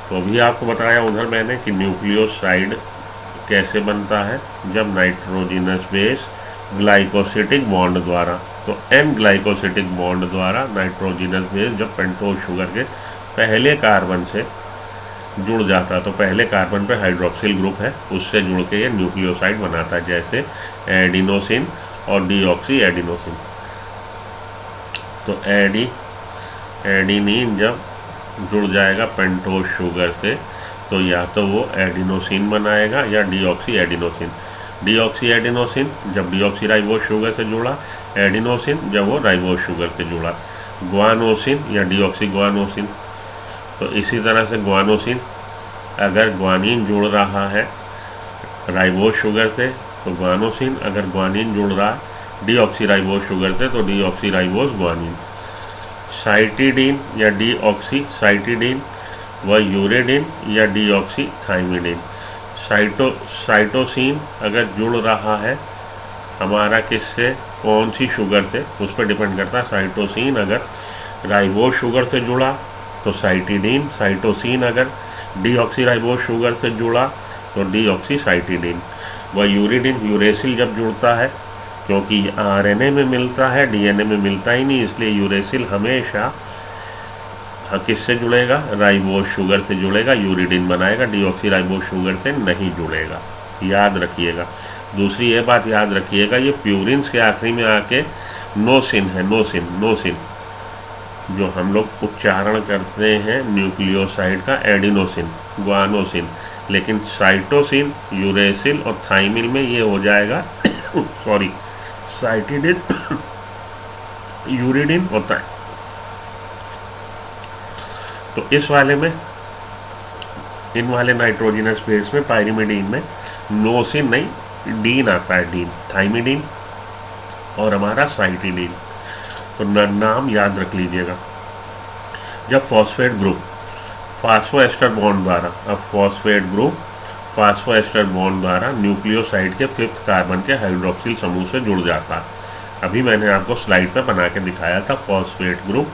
तो अभी आपको बताया उधर मैंने कि न्यूक्लियोसाइड कैसे बनता है, जब नाइट्रोजनस बेस ग्लाइकोसिटिक बॉन्ड द्वारा, तो N ग्लाइकोसिटिक बॉन्ड द्वारा नाइट्रोजनस बेस जब पेंटोज शुगर के पहले कार्बन से जुड़ जाता है, तो पहले कार्बन पे हाइड्रोक्सिल ग्रुप है, उससे जुड़ के ये न्यूक्लियोसाइड बनाता है, जैसे एडिनोसिन और डीऑक्सी एडिनोसिन। तो एडिनिन जब जुड़ जाएगा पेंटोज शुगर से, तो या तो वो एडिनोसिन बनाएगा या डीऑक्सी एडिनोसिन। डीऑक्सी एडिनोसिन जब डीऑक्सी राइबोज शुगर से जुड़ा, एडिनोसिन जब वो राइबोज शुगर से जुड़ा। ग्वानोसिन या डीऑक्सी ग्वानोसिन। तो इसी तरह से ग्वानोसिन, अगर ग्वानिन जुड़ रहा है राइबोज शुगर से, तो ग्वानोसिन। अगर ग्वानिन जुड़ रहा है डीऑक्सी राइबोज शुगर से, तो डीऑक्सी राइबोज ग्वानिन। साइटिडीन या डीऑक्सी साइटिडीन व यूरेडिन या डीऑक्सी थाइमिडीन। साइटोसिन अगर जुड़ रहा है हमारा किससे, कौन सी शुगर से, उस पर डिपेंड करता है। साइटोसिन अगर राइबोज शुगर से जुड़ा तो साइटिडीन। साइटोसिन अगर डीऑक्सी राइबोज शुगर से जुड़ा तो डीऑक्सी साइटिडीन। व यूरिडिन, यूरेसिल जब जुड़ता है, क्योंकि आरएनए में मिलता है, डीएनए में मिलता ही नहीं, इसलिए यूरेसिल हमेशा किससे जुड़ेगा? राइबोज शुगर से जुड़ेगा, यूरिडिन बनाएगा, डीऑक्सी राइबोज शुगर से नहीं जुड़ेगा। याद रखिएगा। दूसरी ये बात याद रखिएगा, ये प्यूरिन्स के आखिरी में आके नोसिन है, नोसिन जो हम लोग उच्चारण करते हैं न्यूक्लियोसाइड का, एडिनोसिन, ग्वानोसिन, लेकिन साइटोसिन, यूरेसिल और थाइमिन में ये हो जाएगा सॉरी साइटिडिन, यूरिडिन होता है। तो इस वाले में, इन वाले नाइट्रोजनस बेस में, पाइरिमिडीन में नोसिन नहीं, डीन आता है, डीन, थाइमिडीन और हमारा साइटिडीन। तो नाम याद रख लीजिएगा। जब फॉस्फेट ग्रुप फास्फोएस्टर बॉन्ड द्वारा, अब फॉस्फेट ग्रुप फास्फोएस्टर बॉन्ड द्वारा न्यूक्लियोसाइड के 5th कार्बन के हाइड्रोक्सिल समूह से जुड़ जाता है। अभी मैंने आपको स्लाइड पे बना के दिखाया था, फॉस्फेट ग्रुप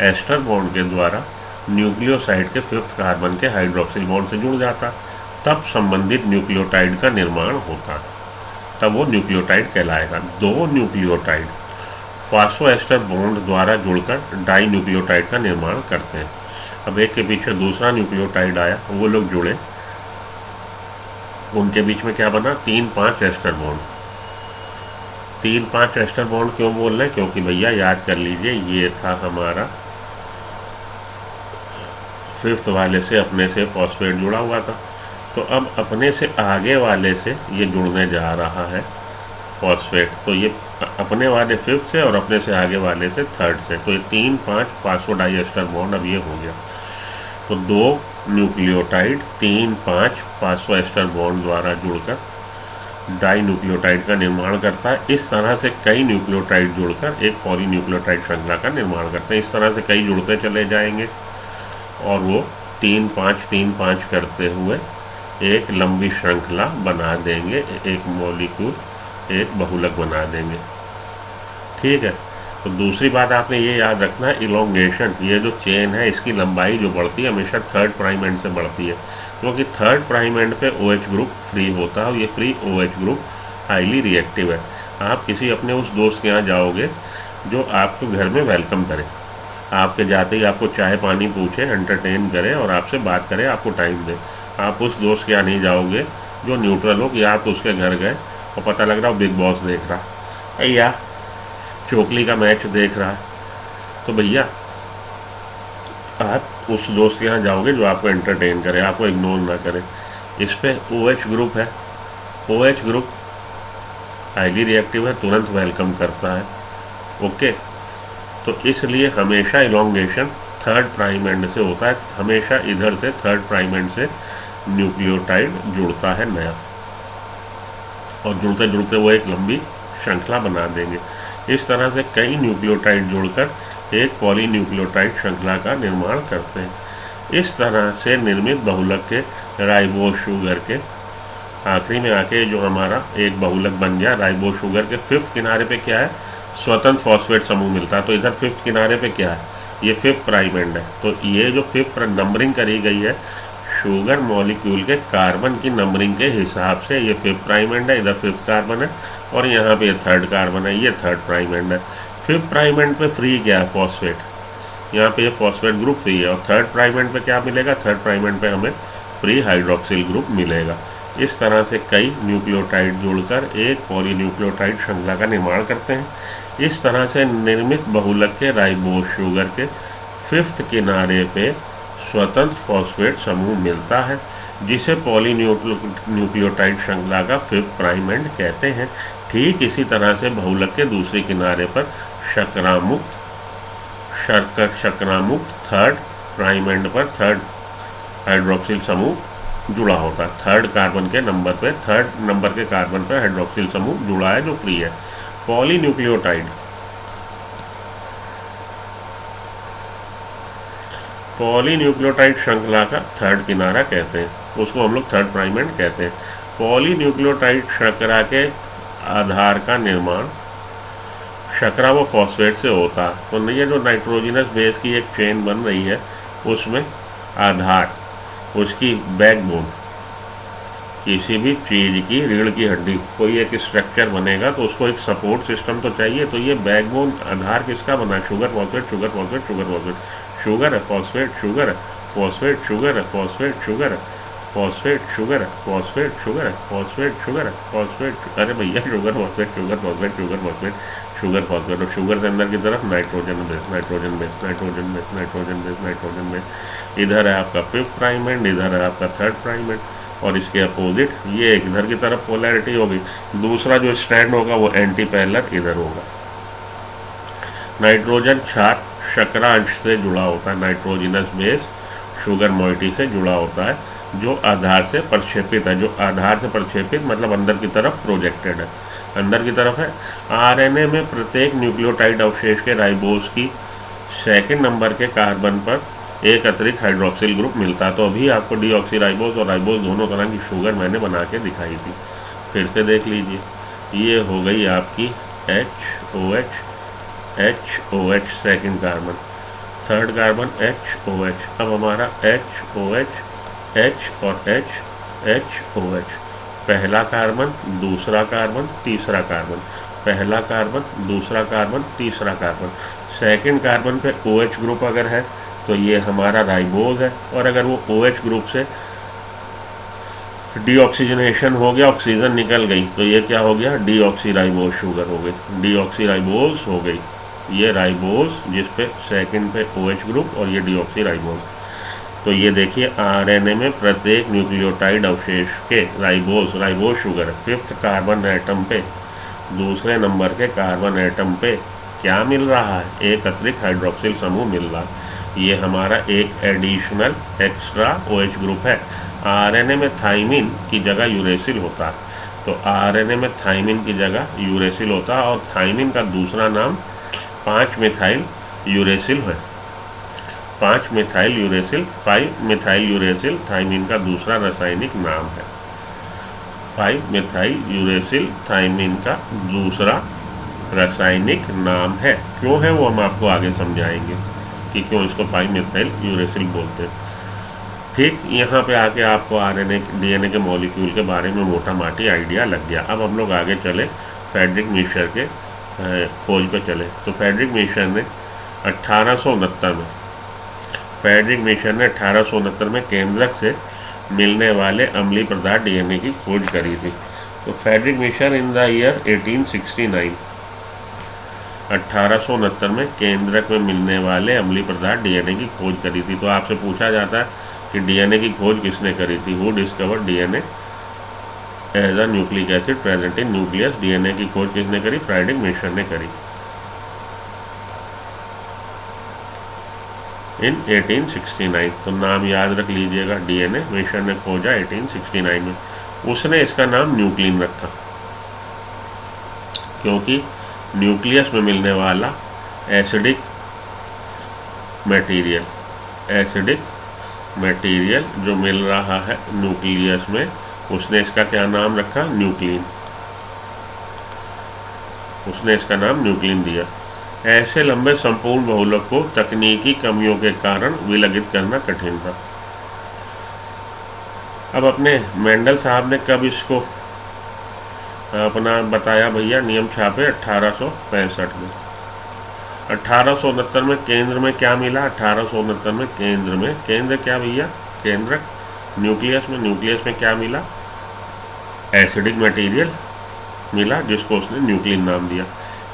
एस्टर बॉन्ड के द्वारा न्यूक्लियोसाइड के 5th कार्बन के हाइड्रोक्सिल बॉन्ड से जुड़ जाता, तब संबंधित न्यूक्लियोटाइड का निर्माण होता, तब वो न्यूक्लियोटाइड कहलाएगा। 2 न्यूक्लियोटाइड फास्फोएस्टर बॉन्ड द्वारा जुड़कर डाई न्यूक्लियोटाइड का निर्माण करते हैं। अब एक के पीछे दूसरा न्यूक्लियोटाइड आया, वो लोग जुड़े, उनके बीच में क्या बना? 3-5 एस्टर बॉन्ड। 3-5 एस्टर बॉन्ड क्यों बोल रहे हैं? क्योंकि भैया याद कर लीजिए, ये था हमारा 5th वाले से अपने से फॉस्फेट जुड़ा हुआ था, तो अब अपने से आगे वाले से ये जुड़ने जा रहा है फॉस्फेट। तो ये अपने वाले 5th से और अपने से आगे वाले से 3rd से, तो ये 3-5 फास्फोडाइएस्टर बॉन्ड अब ये हो गया। तो 2 न्यूक्लियोटाइड 3-5 फास्फोएस्टर बॉन्ड द्वारा जुड़कर डाई न्यूक्लियोटाइड का निर्माण करता है। इस तरह से कई न्यूक्लियोटाइड जुड़कर एक पॉलीन्यूक्लियोटाइड श्रृंखला का निर्माण करते हैं। इस तरह से कई जुड़ते चले जाएंगे और वो 3-5 करते हुए एक लंबी श्रृंखला बना देंगे, एक मॉलिक्यूल, एक बहुलक बना देंगे। ठीक है। तो दूसरी बात आपने ये याद रखना है, इलोंगेशन, ये जो चेन है इसकी लंबाई जो बढ़ती है हमेशा 3rd प्राइम एंड से बढ़ती है, क्योंकि 3rd प्राइम एंड पे OH ग्रुप फ्री होता है और ये free OH group highly reactive है। आप किसी अपने उस दोस्त के यहाँ जाओगे जो आपको घर में वेलकम करे, आपके जाते ही आपको चाय पानी पूछे, एंटरटेन करे और आपसे बात करे, आपको टाइम दे। आप उस दोस्त के यहाँ नहीं जाओगे जो न्यूट्रल हो कि आप उसके घर गए और पता लग रहा हो बिग बॉस देख रहा है या चोकली का मैच देख रहा है। तो भैया आप उस दोस्त के यहाँ जाओगे जो आपको एंटरटेन करे, आपको इग्नोर ना करे। इस पे OH ग्रुप है, OH ग्रुप हाईली रिएक्टिव है, तुरंत वेलकम करता है। ओके, तो इसलिए हमेशा इलोंगेशन थर्ड प्राइम एंड से होता है, हमेशा इधर से थर्ड प्राइम एंड से न्यूक्लियोटाइड जुड़ता है नया, और जुड़ते जुड़ते वो एक लंबी श्रृंखला बना देंगे। इस तरह से कई न्यूक्लियोटाइड जुड़कर एक पॉलीन्यूक्लियोटाइड श्रृंखला का निर्माण करते हैं। इस तरह से निर्मित बहुलक के राइबोज शुगर के आखिरी में आके जो हमारा एक बहुलक बन गया, राइबोज शुगर के फिफ्थ किनारे पे क्या है, स्वतंत्र फॉस्फेट समूह मिलता है। तो इधर फिफ्थ किनारे पे क्या है, ये फिफ्थ प्राइम एंड है। तो ये जो फिफ्थ नंबरिंग करी गई है शुगर मॉलिक्यूल के कार्बन की नंबरिंग के हिसाब से, ये फिफ्थ प्राइम एंड है, इधर फिफ्थ कार्बन है, और यहाँ पे थर्ड कार्बन है, ये थर्ड प्राइम एंड है। फिफ्थ प्राइम एंड पे फ्री क्या है, फॉस्फेट, यहाँ पे ये फॉस्फेट ग्रुप फ्री है। और थर्ड प्राइम एंड पे क्या मिलेगा, थर्ड प्राइम एंड पे हमें फ्री हाइड्रोक्सिल ग्रुप मिलेगा। इस तरह से कई न्यूक्लियोटाइड जुड़कर एक पॉलीन्यूक्लियोटाइड श्रृंखला का निर्माण करते हैं। इस तरह से निर्मित बहुलक के राइबोज शुगर के फिफ्थ किनारे पे स्वतंत्र फॉस्फेट समूह मिलता है, जिसे पॉलीन्यूक्लियोटाइड श्रृंखला का फिफ्थ प्राइम एंड कहते हैं। ठीक इसी तरह से बहुलक के दूसरे किनारे पर शर्करामुक्त थर्ड प्राइम एंड पर थर्ड हाइड्रोक्सिल समूह जुड़ा होता है। थर्ड कार्बन के नंबर पे, थर्ड नंबर के कार्बन पर हाइड्रोक्सिल समूह जुड़ा है जो फ्री है। पॉलीन्यूक्लियोटाइड श्रृंखला का थर्ड किनारा कहते हैं, उसको हम लोग थर्ड प्राइम एंड कहते हैं। पॉलीन्यूक्लियोटाइड शर्करा के आधार का निर्माण शर्करा व फॉस्फेट से होता है। तो ये जो नाइट्रोजनस बेस की एक चेन बन रही है, उसमें आधार, उसकी बैकबोन, किसी भी चीज़ की रीढ़ की हड्डी, कोई एक स्ट्रक्चर बनेगा तो उसको एक सपोर्ट सिस्टम तो चाहिए। तो ये बैकबोन आधार किसका बना है, sugar phosphate, sugar phosphate, sugar phosphate, sugar है फॉस्फेट, शुगर है फॉस्फेट, शुगर है फॉस्फेट, शुगर है फॉस्फेट, शुगर है फॉस्फेट, शुगर है फॉस्फेट, शुगर है फॉस्फेट, अरे भैया sugar phosphate, sugar phosphate, sugar phosphate, sugar phosphate. और शुगर से अंदर की तरफ nitrogen base, nitrogen base, nitrogen base, nitrogen base, nitrogen base. इधर है आपका फिफ्थ प्राइम एंड, इधर है आपका थर्ड प्राइम एंड, और इसके अपोजिट ये इधर की तरफ पोलैरिटी होगी। दूसरा जो स्ट्रैंड होगा वो एंटी पैरेलल इधर होगा। नाइट्रोजन क्षार शर्करा अंश से जुड़ा होता है, नाइट्रोजनस बेस शुगर मोइटी से जुड़ा होता है, जो आधार से प्रक्षेपित है। जो आधार से प्रक्षेपित मतलब अंदर की तरफ प्रोजेक्टेड है, अंदर की तरफ है। आरएनए में प्रत्येक न्यूक्लियोटाइड अवशेष के राइबोज की सेकंड नंबर के कार्बन पर एक अतिरिक्त हाइड्रोक्सिल ग्रुप मिलता है। तो अभी आपको डीऑक्सीराइबोज और राइबोज दोनों तरह की शुगर मैंने बना के दिखाई थी, फिर से देख लीजिए। ये हो गई आपकी HOH second carbon, third carbon HOH। अब हमारा HOH, H और HOH, पहला कार्बन, दूसरा कार्बन, तीसरा कार्बन, पहला कार्बन, दूसरा कार्बन, तीसरा कार्बन। सेकंड कार्बन पे OH ग्रुप अगर है तो ये हमारा राइबोज है, और अगर वो OH ग्रुप से डीऑक्सीजनेशन हो गया, ऑक्सीजन निकल गई, तो ये क्या हो गया, डीऑक्सीराइबोज शुगर हो गई, डीऑक्सीराइबोज हो गई। ये राइबोज जिस पे सेकंड पे OH ग्रुप और ये डीऑक्सीराइबोज। तो ये देखिए आरएनए में प्रत्येक न्यूक्लियोटाइड अवशेष के राइबोज शुगर है। फिफ्थ कार्बन एटम पे, दूसरे नंबर के कार्बन एटम पे क्या मिल रहा है, एक अतिरिक्त हाइड्रोक्सिल समूह मिल रहा है। ये हमारा एक एडिशनल एक्स्ट्रा OH ग्रुप है। आरएनए में थाइमिन की जगह यूरेसिल होता है, तो आरएनए में थाइमिन की जगह यूरेसिल होता है, और थाइमिन का दूसरा नाम 5-मिथाइल यूरेसिल है। 5-मिथाइल यूरेसिल, 5-मिथाइल यूरेसिल थाइमिन का दूसरा रासायनिक नाम है। 5-मिथाइल यूरेसिल थाइमिन का दूसरा रासायनिक नाम है। क्यों है वो हम आपको आगे समझाएंगे कि क्यों इसको 5-मिथाइल यूरेसिल बोलते हैं। ठीक यहाँ पे आके आपको आरएनए डीएनए के मॉलिक्यूल के बारे में मोटा माटी आइडिया लग गया। अब हम लोग आगे चले, फ्रेडरिक मिशर के खोज पे चले। तो फ्रेडरिक मिशर ने 1869 में केंद्रक से मिलने वाले अम्लीय पदार्थ डीएनए की खोज करी थी। तो Friedrich Miescher in the year 1869 में केंद्रक में मिलने वाले अम्लीय पदार्थ डीएनए की खोज करी थी। तो आपसे पूछा जाता है कि डीएनए की खोज किसने करी थी, who discovered DNA as a nucleic acid present in nucleus. DNA की खोज किसने करी, फ्रेडरिक मिशर ने करी। इन 1869। तो नाम याद रख लीजिएगा, डीएनए मिशन ने खोजा 1869 में। उसने इसका नाम न्यूक्लिन रखा, क्योंकि न्यूक्लियस में मिलने वाला एसिडिक मटेरियल जो मिल रहा है न्यूक्लियस में, उसने इसका क्या नाम रखा, न्यूक्लिन। उसने इसका नाम न्यूक्लिन दिया। ऐसे लंबे संपूर्ण बहुलक को तकनीकी कमियों के कारण विलगित करना कठिन था। अब अपने मेंडल साहब ने कब इसको अपना बताया भैया, नियम छापे 1865 में। 1869 में केंद्र में क्या मिला, 1869 में केंद्र क्या भैया, केंद्रक न्यूक्लियस में क्या मिला, एसिडिक मटेरियल मिला, जिसको उसने न्यूक्लिन नाम दिया।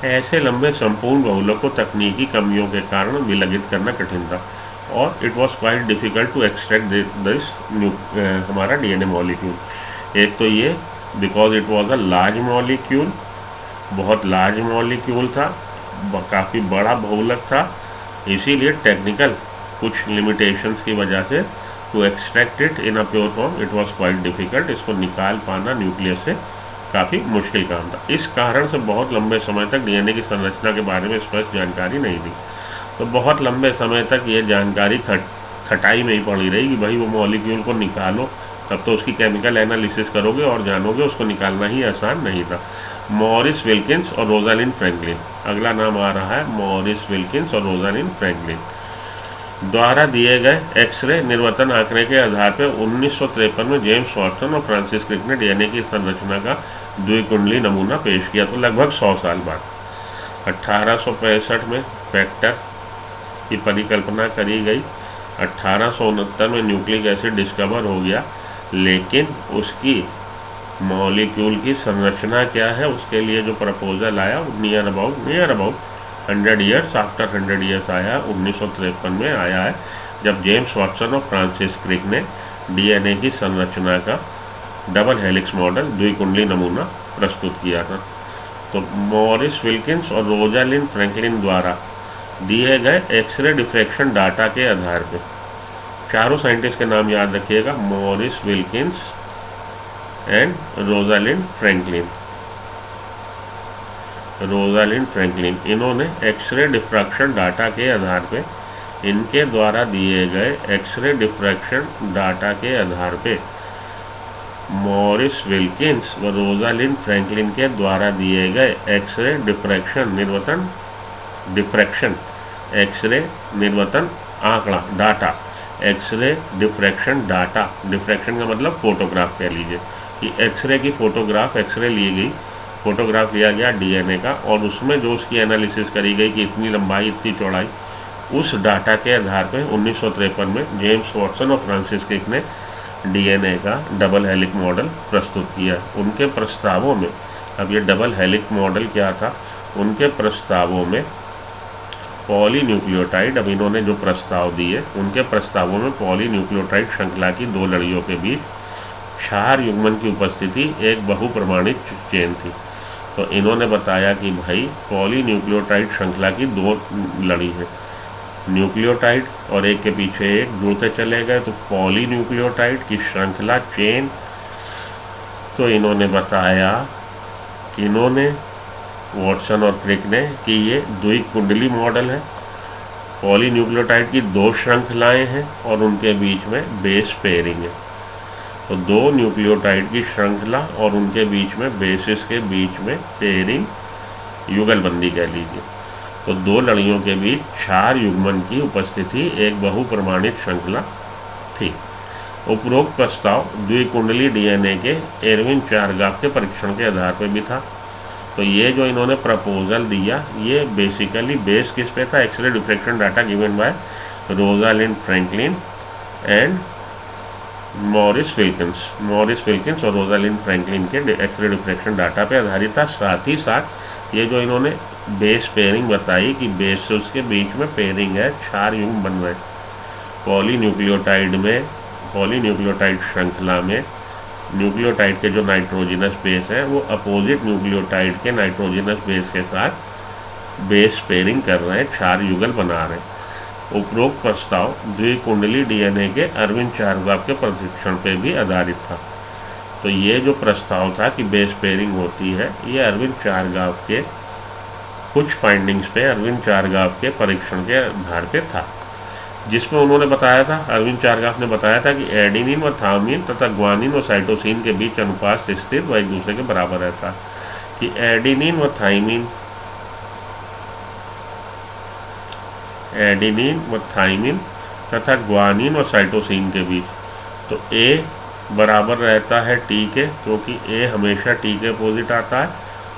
ऐसे लंबे संपूर्ण बहुलक को तकनीकी कमियों के कारण विलगित करना कठिन था, और it was quite difficult to extract this हमारा डीएनए मॉलिक्यूल। एक तो ये because it was a large molecule, बहुत लार्ज मॉलिक्यूल था, काफ़ी बड़ा बहुलक था, इसीलिए टेक्निकल कुछ लिमिटेशंस की वजह से to extract it in a pure form it was quite difficult. इसको निकाल पाना न्यूक्लियस से काफ़ी मुश्किल काम था। इस कारण से बहुत लंबे समय तक डीएनए की संरचना के बारे में स्पष्ट जानकारी नहीं थी। तो बहुत लंबे समय तक ये जानकारी खटाई में ही पड़ी रही कि भाई वो मॉलिक्यूल को निकालो, तब तो उसकी केमिकल एनालिसिस करोगे और जानोगे, उसको निकालना ही आसान नहीं था। मॉरिस विल्किंस और रोजालिन फ्रैंकलिन, अगला नाम आ रहा है मॉरिस विल्किंस और रोजालिन फ्रैंकलिन द्वारा दिए गए एक्सरे निर्वतन आंकड़े के आधार पर 1953 में जेम्स वाटसन और फ्रांसिस क्रिक ने डीएनए की संरचना का द्विकुंडली नमूना पेश किया। तो लगभग 100 साल बाद 1865 में फैक्टर की परिकल्पना करी गई। 1869 में न्यूक्लिक एसिड डिस्कवर हो गया, लेकिन उसकी मॉलिक्यूल की संरचना क्या है, उसके लिए जो प्रपोजल आया near about 100 years after 100 years आया, 1953 में आया है, जब जेम्स वाटसन और फ्रांसिस क्रिक ने डीएनए की संरचना का डबल हेलिक्स मॉडल द्विकुंडली नमूना प्रस्तुत किया था। तो मॉरिस विल्किंस और रोजालिन फ्रैंकलिन द्वारा दिए गए एक्सरे डिफ्रैक्शन डाटा के आधार पर, चारों साइंटिस्ट के नाम याद रखिएगा, Morris Wilkins and Rosalind Franklin, इन्होंने एक्सरे डिफ्रैक्शन डाटा के आधार पे, इनके द्वारा दिए गए एक्सरे डिफ्रैक्शन डाटा के आधार पे, मॉरिस विल्किंस व रोजालिन फ्रैंकलिन के द्वारा दिए गए एक्सरे निर्वतन आंकड़ा data, X ray diffraction data, diffraction का मतलब फोटोग्राफ कह लीजिए कि एक्सरे की फोटोग्राफ, एक्सरे ली गई, फोटोग्राफ लिया गया डीएनए का, और उसमें जो उसकी एनालिसिस करी गई कि इतनी लंबाई इतनी चौड़ाई, उस डाटा के आधार पर 1953 में जेम्स वाटसन और फ्रांसिस क्रिक ने डीएनए का डबल हेलिक मॉडल प्रस्तुत किया। उनके प्रस्तावों में, अब ये डबल हेलिक मॉडल क्या था, उनके प्रस्तावों में पॉलीन्यूक्लियोटाइड, अब इन्होंने जो प्रस्ताव दिए, उनके प्रस्तावों में पॉलीन्यूक्लियोटाइड श्रृंखला की 2 लड़ियों के बीच क्षार युग्मन की उपस्थिति एक बहुप्रमाणित चेन थी। तो इन्होंने बताया कि भाई पॉलीन्यूक्लियोटाइड श्रृंखला की 2 लड़ी है, न्यूक्लियोटाइड और एक के पीछे एक जुड़ते चले गए, तो पॉलीन्यूक्लियोटाइड की श्रृंखला चेन। तो इन्होंने बताया कि इन्होंने वाटसन और क्रिक ने कि ये द्विकुंडली मॉडल है, पॉलीन्यूक्लियोटाइड की 2 श्रृंखलाएं हैं और उनके बीच में बेस पेयरिंग है। तो 2 न्यूक्लियोटाइड की श्रृंखला और उनके बीच में बेसिस के बीच में पेयरिंग, युगलबंदी कह लीजिए। तो 2 लड़ियों के बीच क्षार युग्मन की उपस्थिति एक बहुप्रमाणित श्रृंखला थी। उपरोक्त प्रस्ताव द्विकुंडली डीएनए के एरविन चारगाफ के परीक्षण के आधार पर भी था। तो ये जो इन्होंने प्रपोजल दिया, ये बेसिकली बेस किस पे था, X ray diffraction data given by Rosalind Franklin and Maurice Wilkins और रोजालिन फ्रैंकलिन के एक्सरे डिफ्रैक्शन डाटा पे आधारित था। साथ ही साथ ये जो इन्होंने बेस पेयरिंग बताई कि बेस से उसके बीच में पेयरिंग है, क्षार युग्म बन रहे पॉलीन्यूक्लियोटाइड श्रृंखला में न्यूक्लियोटाइड के जो नाइट्रोजिनस बेस हैं वो अपोजिट न्यूक्लियोटाइड के नाइट्रोजिनस बेस के साथ बेस पेयरिंग कर रहे हैं, क्षार युगल बना रहे हैं। उपरोक्त प्रस्ताव द्विकुंडली डीएनए के अरविंद चारगाव के परीक्षण पे भी आधारित था। तो ये जो प्रस्ताव था कि बेस पेयरिंग होती है, ये अरविंद चारगाव के कुछ फाइंडिंग्स पे, अरविंद चारगाव के परीक्षण के आधार पे था, जिसमें उन्होंने बताया था, अरविंद चारगाव ने बताया था कि एडेनिन व थायमिन तथा ग्वानिन व साइटोसिन के बीच अनुपात स्थिर व एक दूसरे के बराबर रहता है। कि एडेनिन व थायमिन तथा ग्वानिन व साइटोसिन के बीच, तो ए बराबर रहता है टी के, क्योंकि ए हमेशा टी के अपोजिट आता है,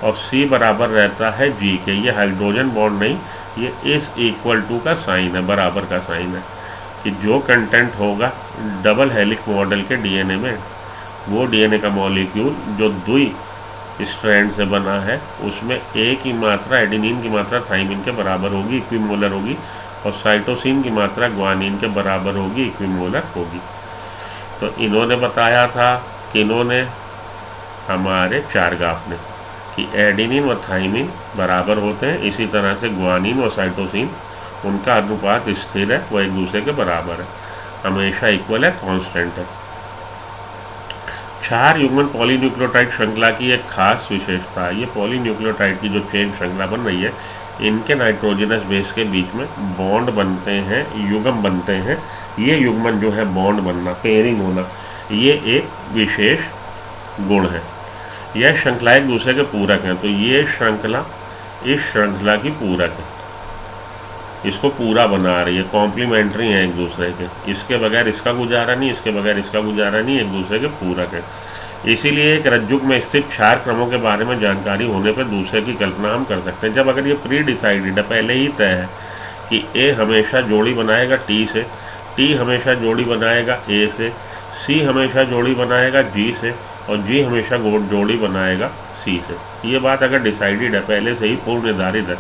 और सी बराबर रहता है जी के। ये हाइड्रोजन बॉन्ड नहीं, ये इज इक्वल टू का साइन है, बराबर का साइन है, कि जो कंटेंट होगा डबल हेलिक्स मॉडल के डीएनए में, वो डीएनए का मॉलिक्यूल जो द्वि स्ट्रैंड से बना है, उसमें ए की मात्रा, एडेनिन की मात्रा थायमिन के बराबर होगी, इक्विमोलर होगी, और साइटोसिन की मात्रा ग्वानिन के बराबर होगी, इक्विमोलर होगी। तो इन्होंने बताया था कि इन्होंने, हमारे चारगाफ ने, कि एडेनिन व थायमिन बराबर होते हैं, इसी तरह से ग्वानिन व साइटोसिन, उनका अनुपात स्थिर है, वह एक दूसरे के बराबर है, हमेशा इक्वल है, कांस्टेंट है। 4 युग्मन पॉलीन्यूक्लियोटाइड श्रृंखला की एक खास विशेषता है, ये पॉलीन्यूक्लियोटाइड की जो चेन श्रृंखला बन रही है, इनके नाइट्रोजनस बेस के बीच में बॉन्ड बनते हैं, युग्म बनते हैं। ये युग्मन जो है, बॉन्ड बनना, पेयरिंग होना, ये एक विशेष गुण है। यह श्रृंखला एक दूसरे के पूरक हैं, तो ये श्रृंखला इस श्रृंखला की पूरक है, इसको पूरा बना रही है, कॉम्प्लीमेंट्री है एक दूसरे के, इसके बगैर इसका गुजारा नहीं, इसके बगैर इसका गुजारा नहीं, एक दूसरे के पूरक है। इसीलिए एक रज्जुक में स्थित 4 क्रमों के बारे में जानकारी होने पर दूसरे की कल्पना हम कर सकते हैं। जब अगर ये प्री डिसाइडेड है, पहले ही तय है कि ए हमेशा जोड़ी बनाएगा टी से, टी हमेशा जोड़ी बनाएगा ए से, सी हमेशा जोड़ी बनाएगा जी से, और जी हमेशा जोड़ी बनाएगा सी से, ये बात अगर डिसाइडेड है, पहले से ही पूर्व निर्धारित है,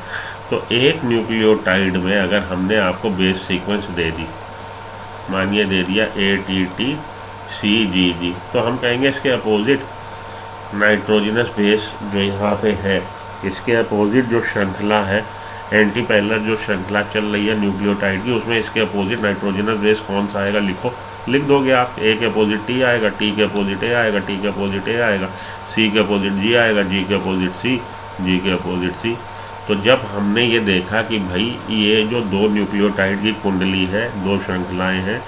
तो एक न्यूक्लियोटाइड में अगर हमने आपको बेस सीक्वेंस दे दी, मानिए दे दिया ATT CGG, तो हम कहेंगे इसके अपोजिट नाइट्रोजनस बेस जो यहाँ पे है, इसके अपोजिट जो श्रृंखला है, एंटी पैरेलल जो श्रृंखला चल रही है न्यूक्लियोटाइड की, उसमें इसके अपोजिट नाइट्रोजनस बेस कौन सा आएगा, लिख दोगे आप। ए के अपोजिट टी आएगा, टी के अपोजिट ए आएगा, टी के अपोजिट ए आएगा, सी के अपोजिट जी आएगा, जी के अपोजिट सी, जी के अपोजिट सी। तो जब हमने ये देखा कि भाई ये जो 2 न्यूक्लियोटाइड की कुंडली है, 2 श्रृंखलाएं हैं,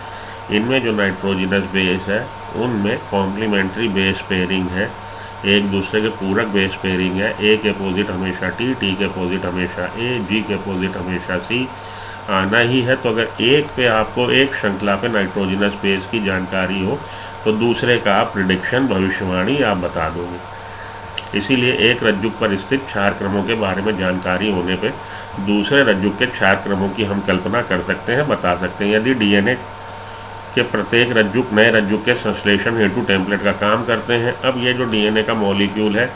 इनमें जो नाइट्रोजनस बेस है, उनमें कॉम्प्लीमेंट्री बेस पेयरिंग है, एक दूसरे के पूरक बेस पेयरिंग है। ए के अपोजिट हमेशा टी, टी के अपोजिट हमेशा ए, जी के अपोजिट हमेशा सी आना ही है। तो अगर एक पे आपको, एक श्रृंखला पे नाइट्रोजनस बेस की जानकारी हो, तो दूसरे का आप प्रिडिक्शन, भविष्यवाणी आप बता दोगे। इसीलिए एक रज्जुक पर स्थित 4 क्रमों के बारे में जानकारी होने पे दूसरे रज्जुक के 4 क्रमों की हम कल्पना कर सकते हैं, बता सकते हैं। यदि डीएनए के प्रत्येक रज्जुक नए रज्जुक के संश्लेषण हेतु टेम्पलेट का काम करते हैं। अब ये जो डीएनए का मॉलिक्यूल है,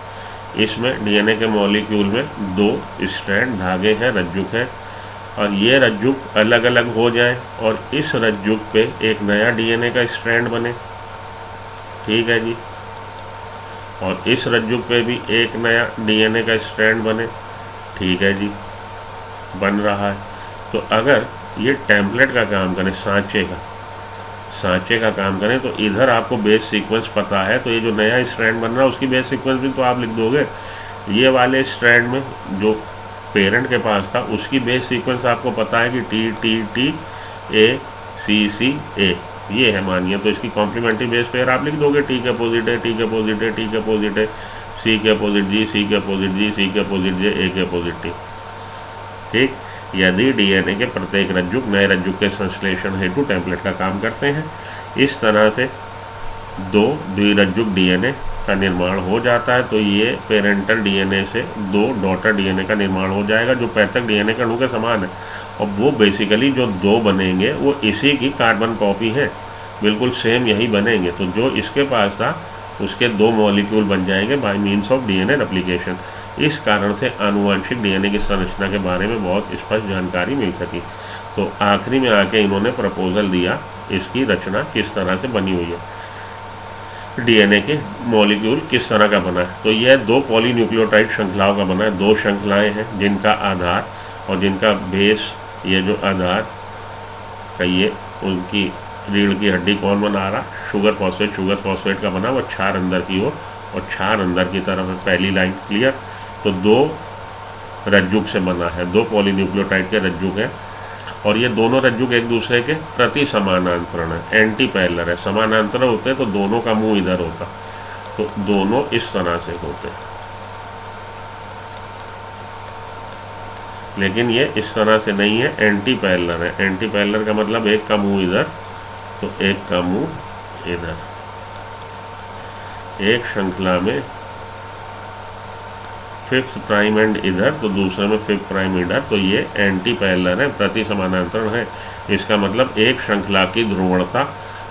इसमें डीएनए के मॉलिक्यूल में 2 स्ट्रैंड धागे हैं, रज्जुक हैं, और ये रज्जुक अलग अलग हो जाएं और इस रज्जुक पे एक नया डीएनए का स्ट्रैंड बने, ठीक है जी, और इस रज्जुक पे भी एक नया डीएनए का स्ट्रैंड बने, ठीक है जी, बन रहा है। तो अगर ये टेम्पलेट का काम करें, सांचे का काम करें, तो इधर आपको बेस सीक्वेंस पता है, तो ये जो नया स्ट्रैंड बन रहा है उसकी बेस सीक्वेंस भी तो आप लिख दोगे। ये वाले स्ट्रैंड में जो पेरेंट के पास था उसकी बेस सीक्वेंस आपको पता है कि टी टी टी ए सी सी ए, ये है मानिए, तो इसकी कॉम्प्लीमेंट्री बेस पेयर आप लिख दोगे, टी के अपोजिट है, टी के अपोजिट है, टी के अपोजिट है, सी के अपोजिट जी, सी के अपोजिट जी, सी के अपोजिट जे, ए के अपोजिट टी, ठीक। यदि डीएनए के प्रत्येक रज्जुक नए रज्जुक के संश्लेषण हेतु टेम्पलेट का काम करते हैं, इस तरह से 2 द्विरज्जुक डीएनए का निर्माण हो जाता है। तो ये पेरेंटल डीएनए से 2 डॉटर डीएनए का निर्माण हो जाएगा, जो पैतृक डीएनए के अणु के समान है, और वो बेसिकली जो 2 बनेंगे वो इसी की कार्बन कॉपी है, बिल्कुल सेम यही बनेंगे। तो जो इसके पास था उसके 2 मॉलिक्यूल बन जाएंगे bye means of DNA replication. इस कारण से आनुवंशिक डीएनए की संरचना के बारे में बहुत स्पष्ट जानकारी मिल सकी। तो आखिरी में आके इन्होंने प्रपोजल दिया, इसकी रचना किस तरह से बनी हुई है, डीएनए के मॉलिक्यूल किस तरह का बना है। तो यह 2 पॉलीन्यूक्लियोटाइड श्रृंखलाओं का बना है। 2 श्रृंखलाएं हैं जिनका आधार और जिनका बेस, ये जो आधार कहिए उनकी रीढ़ की हड्डी कौन बना रहा? शुगर फॉस्फेट का बना वो क्षार अंदर की ओर और क्षार अंदर की तरफ है। पहली लाइन क्लियर? तो दो रज्जुक से बना है, दो पॉलीन्यूक्लियोटाइड के रज्जुक है और ये दोनों रज्जुक एक दूसरे के प्रति समानांतर है, एंटी पैरेलल है। समानांतर होते तो दोनों का मुंह इधर होता, तो दोनों इस तरह से होते, लेकिन ये इस तरह से नहीं है, एंटी पैरेलल है। एंटी पैरेलल का मतलब एक का मुंह इधर तो एक का मुंह इधर, एक श्रृंखला में फिफ्थ प्राइम एंड इधर तो दूसरे में फिफ्थ प्राइम इधर, तो ये एंटी पैरेलल है, प्रति समानांतर है। इसका मतलब एक श्रृंखला की ध्रुवणता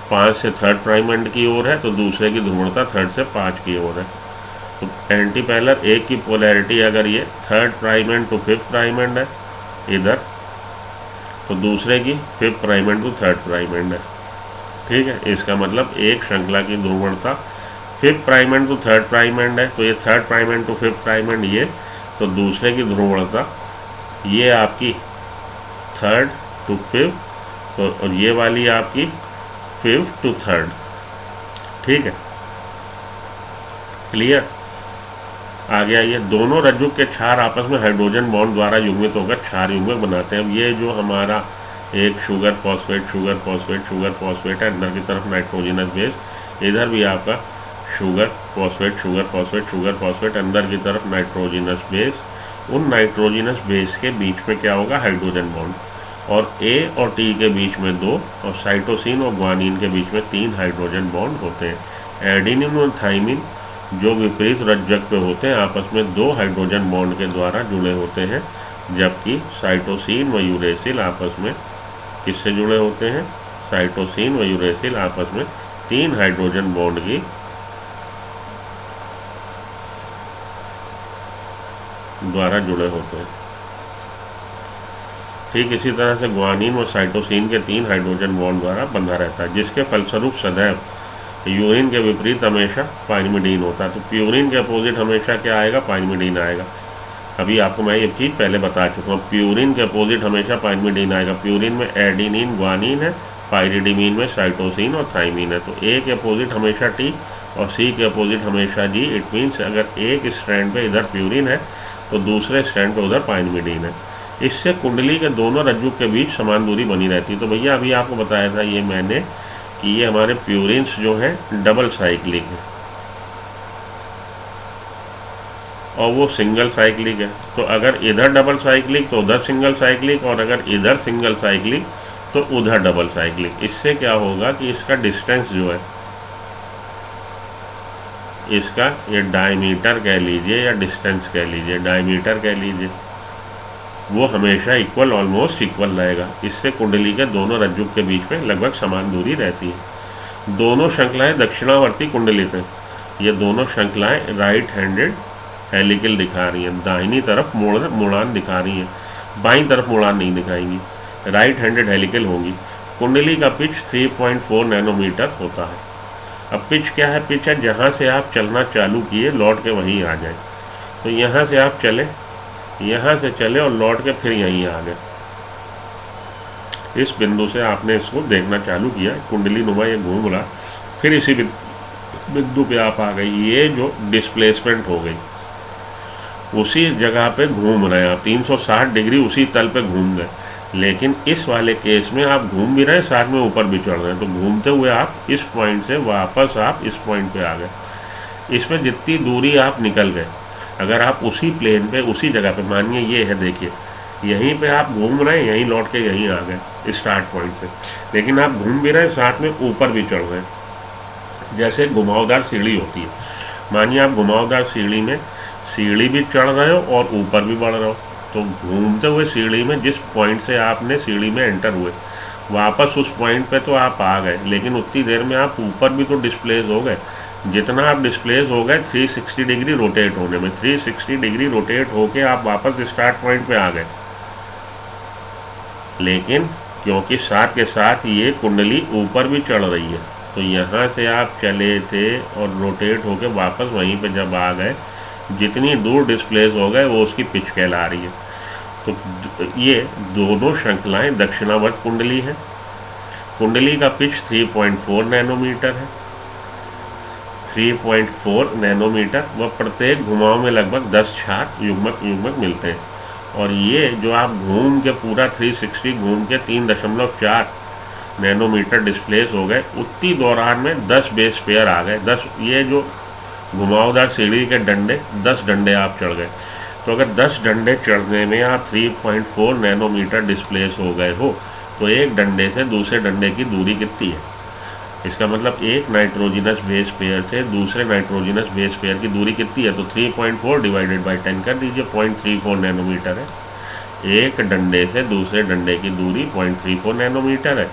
5 से थर्ड प्राइम एंड की ओर है तो दूसरे की ध्रुवणता थर्ड से 5 की ओर है। तो एंटी पैरेलल एक की पोलैरिटी अगर ये third prime end to fifth prime end है इधर, तो दूसरे की fifth prime end to third prime end है। ठीक है, इसका मतलब एक श्रृंखला की ध्रुवणता fifth prime end to third prime end है, तो ये third prime end to fifth prime end ये, तो दूसरे की ध्रुवणता ये आपकी थर्ड टू फिफ्थ, तो और ये वाली आपकी फिफ्थ टू थर्ड। ठीक है, क्लियर? आगे आइए, दोनों रज्जुक के क्षार आपस में हाइड्रोजन बॉन्ड द्वारा युग्मित होकर क्षार युग्मक बनाते हैं। अब ये जो हमारा एक शुगर फॉस्फेट है, अंदर की तरफ नाइट्रोजनस बेस, इधर भी आपका शुगर फॉस्फेट, अंदर की तरफ नाइट्रोजनस बेस। उन नाइट्रोजनस बेस के बीच में क्या होगा? हाइड्रोजन बॉन्ड, और ए और टी के बीच में 2 और साइटोसिन और ग्वानिन के बीच में 3 हाइड्रोजन बॉन्ड होते हैं। एडेनिन और थाइमिन जो विपरीत रज्जक पे होते हैं आपस में 2 हाइड्रोजन बॉन्ड के द्वारा जुड़े होते हैं, जबकि साइटोसिन व यूरेसिल आपस में किससे जुड़े होते हैं? साइटोसिन व यूरेसिल आपस में 3 हाइड्रोजन बॉन्ड की द्वारा जुड़े होते हैं। ठीक इसी तरह से ग्वानिन व साइटोसिन के 3 हाइड्रोजन बॉन्ड द्वारा बंधा रहता है, जिसके फलस्वरूप सदैव यूरिन के विपरीत हमेशा पाइरिमिडीन होता है। तो प्यूरिन के अपोजिट हमेशा क्या आएगा? पाइरिमिडीन आएगा। अभी आपको मैं ये चीज़ पहले बता चुका हूँ, प्यूरिन के अपोजिट हमेशा पाइरिमिडीन आएगा। प्यूरिन में एडिनिन ग्वानिन है, पाइरिडिमीन में साइटोसिन और थाइमिन है। तो ए के अपोजिट हमेशा टी और सी के अपोजिट हमेशा जी। इट मीन्स अगर एक स्ट्रैंड पे इधर प्यूरिन है तो दूसरे स्ट्रैंड पे उधर पाइरिमिडीन है। इससे कुंडली के दोनों रज्जुक के बीच समान दूरी बनी रहती है। तो भैया अभी आपको बताया था ये मैंने कि ये हमारे प्यूरिन्स जो हैं डबल साइक्लिक है और वो सिंगल साइक्लिक है। तो अगर इधर डबल साइक्लिक तो उधर सिंगल साइक्लिक, और अगर इधर सिंगल साइक्लिक तो उधर डबल साइक्लिक। इससे क्या होगा कि इसका डिस्टेंस जो है, इसका ये डायमीटर कह लीजिए या डिस्टेंस कह लीजिए, डायमीटर कह लीजिए, वो हमेशा इक्वल, ऑलमोस्ट इक्वल रहेगा। इससे कुंडली के दोनों रज्जुक के बीच में लगभग समान दूरी रहती है। दोनों श्रृंखलाएं दक्षिणावर्ती कुंडलित हैं। ये दोनों श्रृंखलाएं राइट हैंडेड हेलिकल दिखा रही हैं, दाहिनी तरफ मुड़ान दिखा रही हैं, बाईं तरफ मुड़ान नहीं दिखाएंगी, राइट हैंडेड हेलिकल होंगी। कुंडली का पिच 3.4 नैनोमीटर होता है। अब पिच क्या है? पिच है जहाँ से आप चलना चालू किए लौट के वहीं आ जाए। तो यहाँ से आप चले, यहाँ से चले और लौट के फिर यहीं आ गए। इस बिंदु से आपने इसको देखना चालू किया, कुंडली नुमा ये घूम रहा, फिर इसी बिंदु पे आप आ गए। ये जो डिस्प्लेसमेंट हो गई, उसी जगह पे घूम रहे हैं आप, 360 डिग्री उसी तल पे घूम गए। लेकिन इस वाले केस में आप घूम भी रहे हैं, साथ में ऊपर भी चढ़ रहे हैं। तो घूमते हुए आप इस पॉइंट से वापस आप इस पॉइंट पे आ गए। इसमें जितनी दूरी आप निकल गए, अगर आप उसी प्लेन पे उसी जगह पे, मानिए ये है, देखिए यहीं पे आप घूम रहे हैं, यहीं लौट के यहीं आ गए स्टार्ट पॉइंट से, लेकिन आप घूम भी रहे हैं, साथ में ऊपर भी चढ़ रहे हैं। जैसे घुमावदार सीढ़ी होती है, मानिए आप घुमावदार सीढ़ी में सीढ़ी भी चढ़ रहे हो और ऊपर भी बढ़ रहे हो। तो घूमते हुए सीढ़ी में जिस पॉइंट से आपने सीढ़ी में एंटर हुए, वापस उस पॉइंट पे तो आप आ गए, लेकिन उतनी देर में आप ऊपर भी तो डिस्प्लेस हो गए। जितना आप डिस्प्लेस हो गए 360 डिग्री रोटेट होने में, 360 डिग्री रोटेट होके आप वापस स्टार्ट पॉइंट पे आ गए। लेकिन क्योंकि साथ के साथ ये कुंडली ऊपर भी चढ़ रही है, तो यहाँ से आप चले थे और रोटेट होके वापस वहीं पे जब आ गए, जितनी दूर डिस्प्लेस हो गए वो उसकी पिच कहला रही है। तो ये दोनों श्रृंखलाएं दक्षिणावर्त कुंडली हैं, कुंडली का पिच 3.4 नैनोमीटर है, 3.4 नैनोमीटर, व प्रत्येक घुमाव में लगभग 10 क्षार युग्मक मिलते हैं। और ये जो आप घूम के पूरा 360 घूम के 3.4 नैनोमीटर डिस्प्लेस हो गए, उतनी दौरान में 10 बेस पेयर आ गए। 10 ये जो घुमावदार सीढ़ी के डंडे, 10 डंडे आप चढ़ गए। तो अगर 10 डंडे चढ़ने में आप 3.4 नैनोमीटर डिस्प्लेस हो गए हो, तो एक डंडे से दूसरे डंडे की दूरी कितनी है? इसका मतलब एक नाइट्रोजिनस बेस पेयर से दूसरे नाइट्रोजिनस बेस पेयर की दूरी कितनी है? तो 3.4 डिवाइडेड बाई 10 कर दीजिए, 0.34 नैनोमीटर है। एक डंडे से दूसरे डंडे की दूरी 0.34 नैनोमीटर है।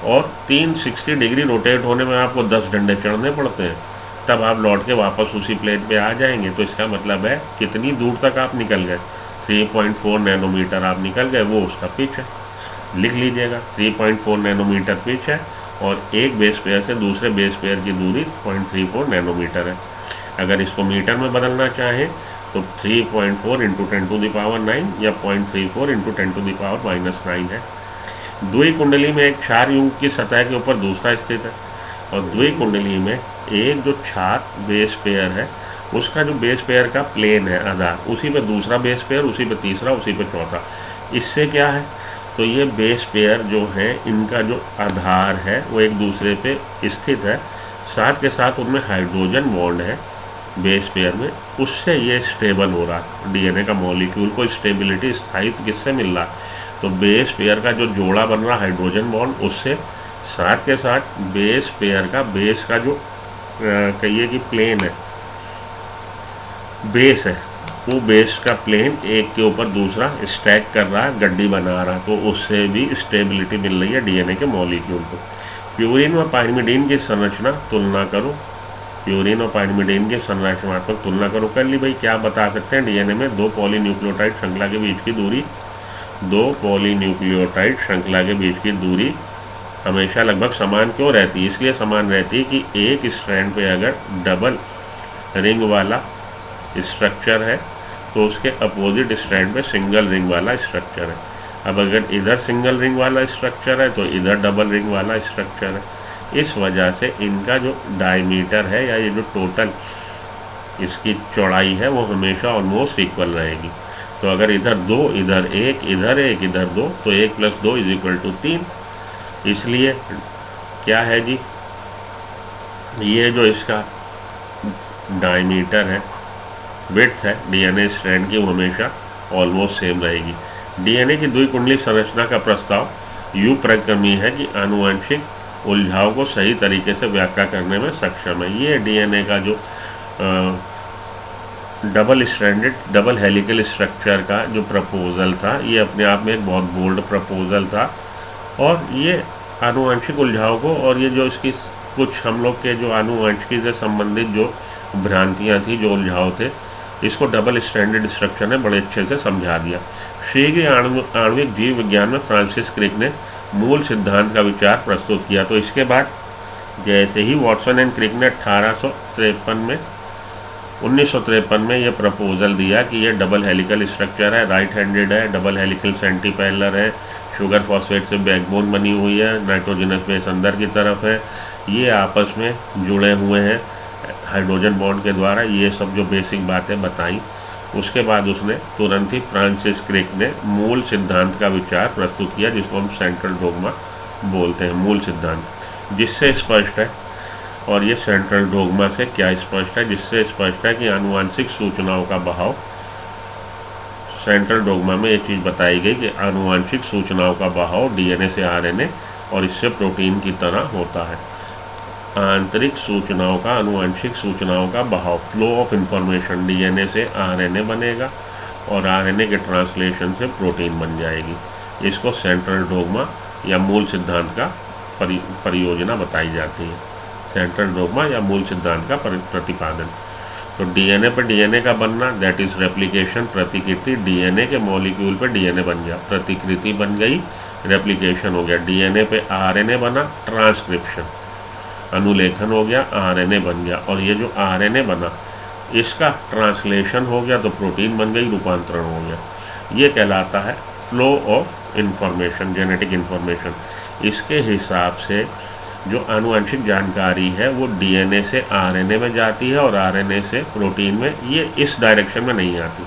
और 360 डिग्री रोटेट होने में आपको 10 डंडे चढ़ने पड़ते हैं, तब आप लौट के वापस उसी प्लेन पे आ जाएंगे। तो इसका मतलब है कितनी दूर तक आप निकल गए? 3.4 नैनोमीटर आप निकल गए, वो उसका पिच है। लिख लीजिएगा, 3.4 नैनोमीटर पिच है और एक बेस पेयर से दूसरे बेस पेयर की दूरी 0.34 नैनोमीटर है। अगर इसको मीटर में बदलना चाहें तो 3.4 इंटू 10⁻9 या 0.34 इंटू 10⁻⁻9 है। द्वि कुंडली में एक क्षार युग्म की सतह के ऊपर दूसरा स्थित है, और द्वि कुंडली में एक जो क्षार बेस पेयर है उसका जो बेस पेयर का प्लेन है आधार, उसी पे दूसरा बेस पेयर, उसी पे तीसरा, उसी पे चौथा। इससे क्या है? तो ये बेस पेयर जो हैं इनका जो आधार है वो एक दूसरे पे स्थित है, साथ के साथ उनमें हाइड्रोजन बॉन्ड है बेस पेयर में, उससे ये स्टेबल हो रहा है। डीएनए का मॉलिक्यूल को स्टेबिलिटी, स्थायित्व किससे मिल रहा है? तो बेस पेयर का जो जोड़ा बन रहा हाइड्रोजन बॉन्ड उससे, साथ के साथ बेस पेयर का बेस का जो कहिए कि प्लेन है, बेस है, वो बेस का प्लेन एक के ऊपर दूसरा स्टैक कर रहा है, गड्डी बना रहा है, तो उससे भी स्टेबिलिटी मिल रही है डीएनए के मॉलिक्यूल को। प्यूरिन व पाइरिमिडीन की संरचना तुलना करो। प्यूरिन और पाइरिमिडीन की संरचनात्मक तुलना करो। कर ली भाई, क्या बता सकते हैं? डीएनए में 2 पॉलीन्यूक्लियोटाइड श्रृंखला के बीच की दूरी, 2 पॉलीन्यूक्लियोटाइड श्रृंखला के बीच की दूरी हमेशा लगभग समान क्यों रहती है? इसलिए समान रहती है कि एक स्ट्रैंड पे अगर डबल रिंग वाला स्ट्रक्चर है तो उसके अपोजिट स्ट्रैंड पे सिंगल रिंग वाला स्ट्रक्चर है। अब अगर इधर सिंगल रिंग वाला स्ट्रक्चर है तो इधर डबल रिंग वाला स्ट्रक्चर है। इस वजह से इनका जो डायमीटर है या ये जो टोटल इसकी चौड़ाई है वो हमेशा ऑलमोस्ट इक्वल रहेगी। तो अगर इधर 2, इधर 1, इधर 1, इधर 2, तो 1 + 2 = 3। इसलिए क्या है जी, ये जो इसका डायमीटर है, विड्थ है डीएनए स्ट्रैंड की, वो हमेशा ऑलमोस्ट सेम रहेगी। डीएनए की द्विकुंडली संरचना का प्रस्ताव यूं परिक्रमी है कि आनुवंशिक उलझाव को सही तरीके से व्याख्या करने में सक्षम है। ये डीएनए का जो double stranded double helical structure का जो प्रपोजल था, ये अपने आप में एक बहुत बोल्ड प्रपोजल था, और ये आनुवंशिक उलझाव को, और ये जो इसकी कुछ हम लोग के जो आनुवंशिकी से संबंधित जो भ्रांतियाँ थी, जो उलझाव थे, इसको डबल स्ट्रैंडेड स्ट्रक्चर ने बड़े अच्छे से समझा दिया। शीघ्र आणविक जीव विज्ञान में फ्रांसिस क्रिक ने मूल सिद्धांत का विचार प्रस्तुत किया। तो इसके बाद जैसे ही वॉटसन एंड क्रिक ने 1953 में ये प्रपोजल दिया कि ये डबल हेलिकल स्ट्रक्चर है, राइट हैंडेड है, डबल हेलिकल सेंटीपेलर है, शुगर फॉस्फेट से बैकबोन बनी हुई है, नाइट्रोजनस बेस अंदर की तरफ है, ये आपस में जुड़े हुए हैं हाइड्रोजन बॉन्ड के द्वारा, ये सब जो बेसिक बातें बताई। उसके बाद उसने तुरंत ही फ्रांसिस क्रिक ने मूल सिद्धांत का विचार प्रस्तुत किया, जिसको हम सेंट्रल डोगमा बोलते हैं, मूल सिद्धांत, जिससे स्पष्ट है। और ये सेंट्रल डोगमा से क्या स्पष्ट है? जिससे स्पष्ट है कि आनुवांशिक सूचनाओं का बहाव, सेंट्रल डोगमा में ये चीज़ बताई गई कि आनुवांशिक सूचनाओं का बहाव डीएनए से आरएनए और इससे प्रोटीन की तरह होता है। आंतरिक सूचनाओं का, आनुवांशिक सूचनाओं का बहाव, फ्लो ऑफ इंफॉर्मेशन, डीएनए से आरएनए बनेगा और आरएनए के ट्रांसलेशन से प्रोटीन बन जाएगी। इसको सेंट्रल डोगमा या मूल सिद्धांत का परियोजना बताई जाती है। सेंट्रल डोगमा या मूल सिद्धांत का प्रतिपादन। तो डीएनए पे डीएनए का बनना, दैट इज़ रेप्लिकेशन, प्रतिकृति। डीएनए के मॉलिक्यूल पे डीएनए बन गया, प्रतिकृति बन गई, रेप्लिकेशन हो गया। डीएनए पे आरएनए बना, ट्रांसक्रिप्शन, अनुलेखन हो गया, आरएनए बन गया। और ये जो आरएनए बना इसका ट्रांसलेशन हो गया तो प्रोटीन बन गई, रूपांतरण हो गया। ये कहलाता है flow of information, genetic information. इसके हिसाब से जो आनुवंशिक जानकारी है वो डीएनए से आरएनए में जाती है और आरएनए से प्रोटीन में, ये इस डायरेक्शन में नहीं आती।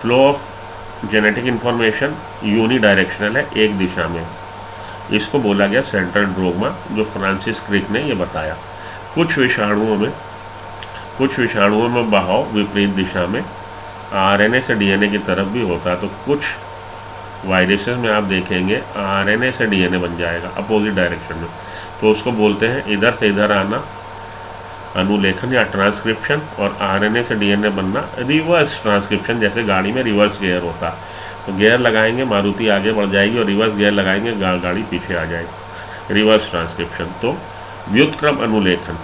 Flow of genetic information unidirectional है, एक दिशा में। इसको बोला गया सेंट्रल डोग्मा, जो फ्रांसिस क्रिक ने ये बताया। कुछ विषाणुओं में बहाव विपरीत दिशा में आरएनए से डीएनए की तरफ भी होता है। तो कुछ वायरसेस में आप देखेंगे आरएनए से डीएनए बन जाएगा अपोजिट डायरेक्शन में, तो उसको बोलते हैं इधर से इधर आना अनुलेखन या ट्रांसक्रिप्शन, और आरएनए से डीएनए बनना रिवर्स ट्रांसक्रिप्शन। जैसे गाड़ी में रिवर्स गियर होता, तो गियर लगाएंगे मारुति आगे बढ़ जाएगी और रिवर्स गियर लगाएंगे गाड़ी पीछे आ जाएगी, रिवर्स ट्रांसक्रिप्शन। तो व्युत्क्रम अनुलेखन,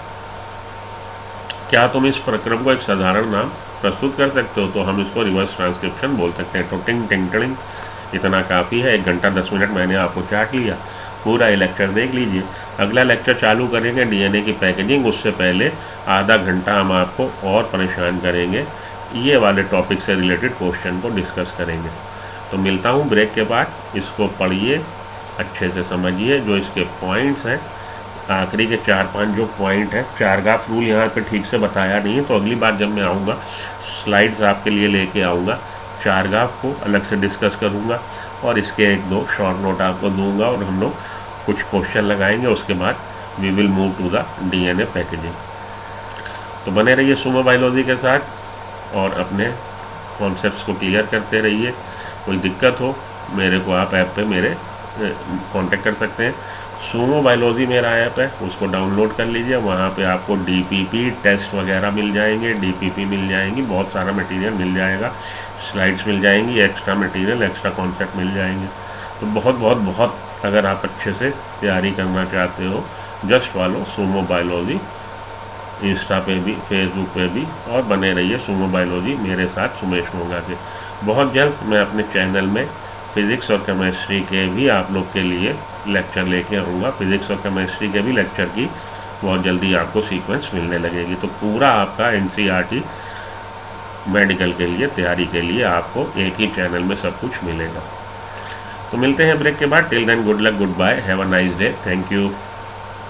क्या तुम इस प्रक्रम को एक साधारण नाम प्रस्तुत कर सकते हो? तो हम इसको रिवर्स ट्रांसक्रिप्शन बोल सकते हैं। तो टिंग टिंग टिंग, इतना काफ़ी है। 1 घंटा 10 मिनट मैंने आपको चाट लिया, पूरा ये लेक्चर देख लीजिए। अगला लेक्चर चालू करेंगे डीएनए की पैकेजिंग, उससे पहले आधा घंटा हम आपको और परेशान करेंगे, ये वाले टॉपिक से रिलेटेड क्वेश्चन को डिस्कस करेंगे। तो मिलता हूँ ब्रेक के बाद। इसको पढ़िए, अच्छे से समझिए जो इसके पॉइंट्स हैं, आखिरी के 4-5 जो पॉइंट है। चारगाफ रूल यहाँ पे ठीक से बताया नहीं है, तो अगली बार जब मैं आऊँगा स्लाइड्स आपके लिए लेके आऊँगा, चारगाफ को अलग से डिस्कस करूँगा और इसके 1-2 शॉर्ट नोट आपको दूंगा और हम लोग कुछ क्वेश्चन लगाएंगे। उसके बाद we will move to the DNA packaging. तो बने रहिए सुमो बायोलॉजी के साथ और अपने कॉन्सेप्ट्स को क्लियर करते रहिए। कोई दिक्कत हो मेरे को आप ऐप पे मेरे कांटेक्ट कर सकते हैं। सुमो बायोलॉजी मेरा ऐप है, उसको डाउनलोड कर लीजिए। वहाँ पे आपको डीपीपी टेस्ट वगैरह मिल जाएंगे, डीपीपी मिल जाएंगी, बहुत सारा मटेरियल मिल जाएगा, स्लाइड्स मिल जाएंगी, एक्स्ट्रा मटेरियल, एक्स्ट्रा कॉन्सेप्ट मिल जाएंगे। तो बहुत अगर आप अच्छे से तैयारी करना चाहते हो, just follow Sumo biology, Insta पे भी, फेसबुक पे भी, और बने रहिए सुमो बायोलॉजी मेरे साथ सुमेश मोंगा के। बहुत जल्द मैं अपने चैनल में फिज़िक्स और केमिस्ट्री के भी आप लोग के लिए लेक्चर लेके आऊँगा। फिज़िक्स और केमिस्ट्री के भी लेक्चर की बहुत जल्दी आपको सीक्वेंस मिलने लगेगी। तो पूरा आपका एनसीईआरटी मेडिकल के लिए तैयारी के लिए आपको एक ही चैनल में सब कुछ मिलेगा। तो मिलते हैं ब्रेक के बाद। Till then good luck, goodbye, have a nice day, thank you.